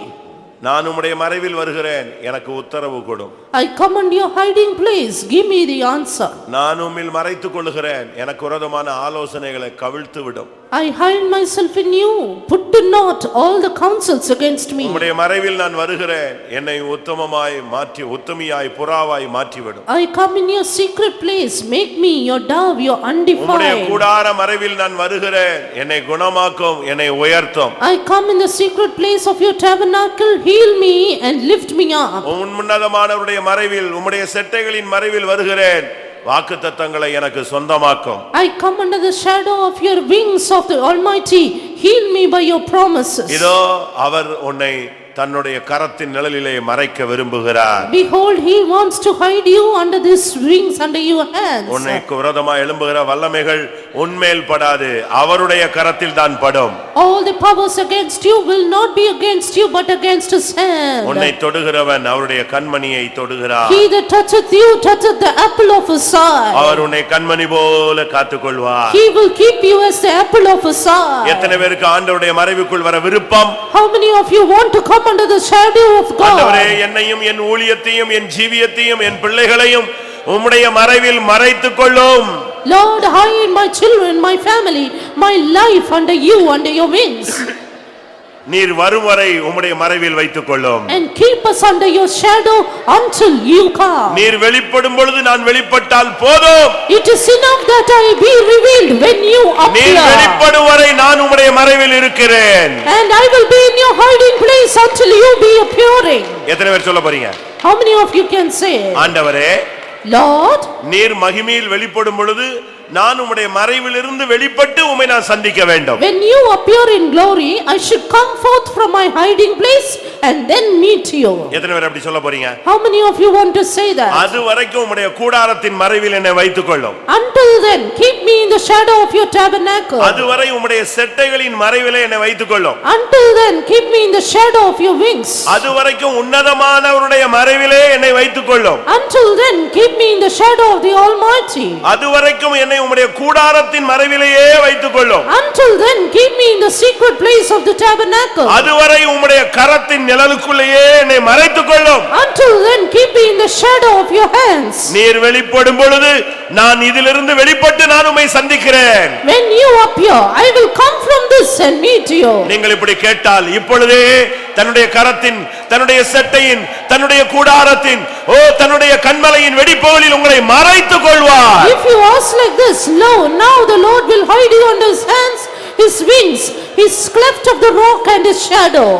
நான் உம்முடைய மறைவில் வருகிறேன், எனக்கு உத்தரவு கொடும். I come under your hiding place, give me the answer. நான் உம்மில் மறைத்துக் கொள்கிறேன், எனக்கு விரோதமான ஆலோசனைகளை கவிழ்த்து விடும். I hide myself in you, put to naught all the counsels against me. உம்முடைய மறைவில் நான் வருகிறேன், என்னை உத்தமமாய் மாற்றி, உத்தமியாய் புறாவாய் மாற்றிவிடும். I come in your secret place, make me your dove, your உம்முடைய undefiled. கூடார மறைவில் நான் வருகிறேன், என்னை குணமாக்கும், என்னை உயர்த்தும். I come in the secret place of your tabernacle, heal me and lift me up. உன்னதமானவருடைய மறைவில், உம்முடைய செட்டைகளின் மறைவில் வருகிறேன், வாக்குத்தத்தங்களை எனக்கு சொந்தமாக்கும். I come under the shadow of your wings of the Almighty, heal me by your promises. இதோ அவர் உன்னை தன்னுடைய கரத்தின் நிழலிலே மறைக்க விரும்புகிறார். Behold, he wants to hide you under these wings, under your hands. உனக்கு விரோதமாய் எழும்புகிற வல்லமைகள் உன்மேல் படாது, அவருடைய கரத்தில் தான் படும். All the powers against you will not be against you but against his hand. உன்னை தொடுகிறவன் அவருடைய கண்மணியை தொடுகிறார். He that toucheth you toucheth the apple of his eye. அவர் உன்னை கண்மணி போல காத்துக்கொள்வார். He will keep you as the apple of his eye. எத்தனை பேருக்கு ஆண்டவருடைய மறைவுக்குள் வர விருப்பம்? How many of you want to come under the shadow of ஆண்டவரே, God? என்னையும் என் ஊழியத்தையும் என் ஜீவியத்தையும் என் பிள்ளைகளையும் உம்முடைய மறைவில் மறைத்துக் கொள்ளும். Lord, hide my children, my family, my life under you, under your wings. நீர் வரும் வரை உம்முடைய மறைவில் வைத்துக் கொள்ளும். And keep us under your shadow until you come. நீர் வெளிப்படும் பொழுது நான் வெளிப்பட்டால் போதும். It is enough that I be revealed when you நீர் appear. வெளிப்படும் வரை நான் உம்முடைய மறைவில் இருக்கிறேன். And I will be in your hiding place until you be appearing. எத்தனை பேர் சொல்ல போறீங்க? How many of you can say, ஆண்டவரே, Lord, நீர் மகிமையில் வெளிப்படும் பொழுது நான் உம்முடைய மறைவிலிருந்து வெளிப்பட்டு உம்மை நான் சந்திக்க வேண்டும். when you appear in glory, I should come forth from my hiding place and then meet you. எத்தனை பேர் அப்படி சொல்ல போறீங்க? How many of you want to say that? அது வரைக்கும் உம்முடைய கூடாரத்தின் மறைவில் என்னை வைத்துக் கொள்ளும். Until then, keep me in the shadow of your tabernacle. அதுவரை உம்முடைய செட்டைகளின் மறைவிலே என்னை வைத்துக் கொள்ளும். Until then, keep me in the shadow of your wings. அதுவரைக்கும் உன்னதமானவருடைய மறைவிலே என்னை என்னை வைத்துக் கொள்ளும். Until then, keep me in the shadow of the Almighty. அதுவரைக்கும் என்னை உம்முடைய கூடாரத்தின் மறைவிலேயே வைத்துக் கொள்ளும். Until then, keep me in the secret place of the tabernacle. அதுவரை உம்முடைய கரத்தின் நிழலுக்குள்ளேயே என்னை மறைத்துக் கொள்ளும். Until then, keep me in the shadow of your hands. நீர் வெளிப்படும் பொழுது நான் இதிலிருந்து வெளிப்பட்டு நான் உம்மை சந்திக்கிறேன். When you appear, I will come from this and meet you. நீங்கள் இப்படி கேட்டால் இப்பொழுதே தன்னுடைய கரத்தின், தன்னுடைய செட்டையின், தன்னுடைய கூடாரத்தின், தன்னுடைய கன்மலையின் வெடிப்புகளில் உங்களை மறைத்துக் கொள்வார். If you ask like this, lo, now the Lord will hide you under his hands, his wings, his cleft of the rock and his shadow.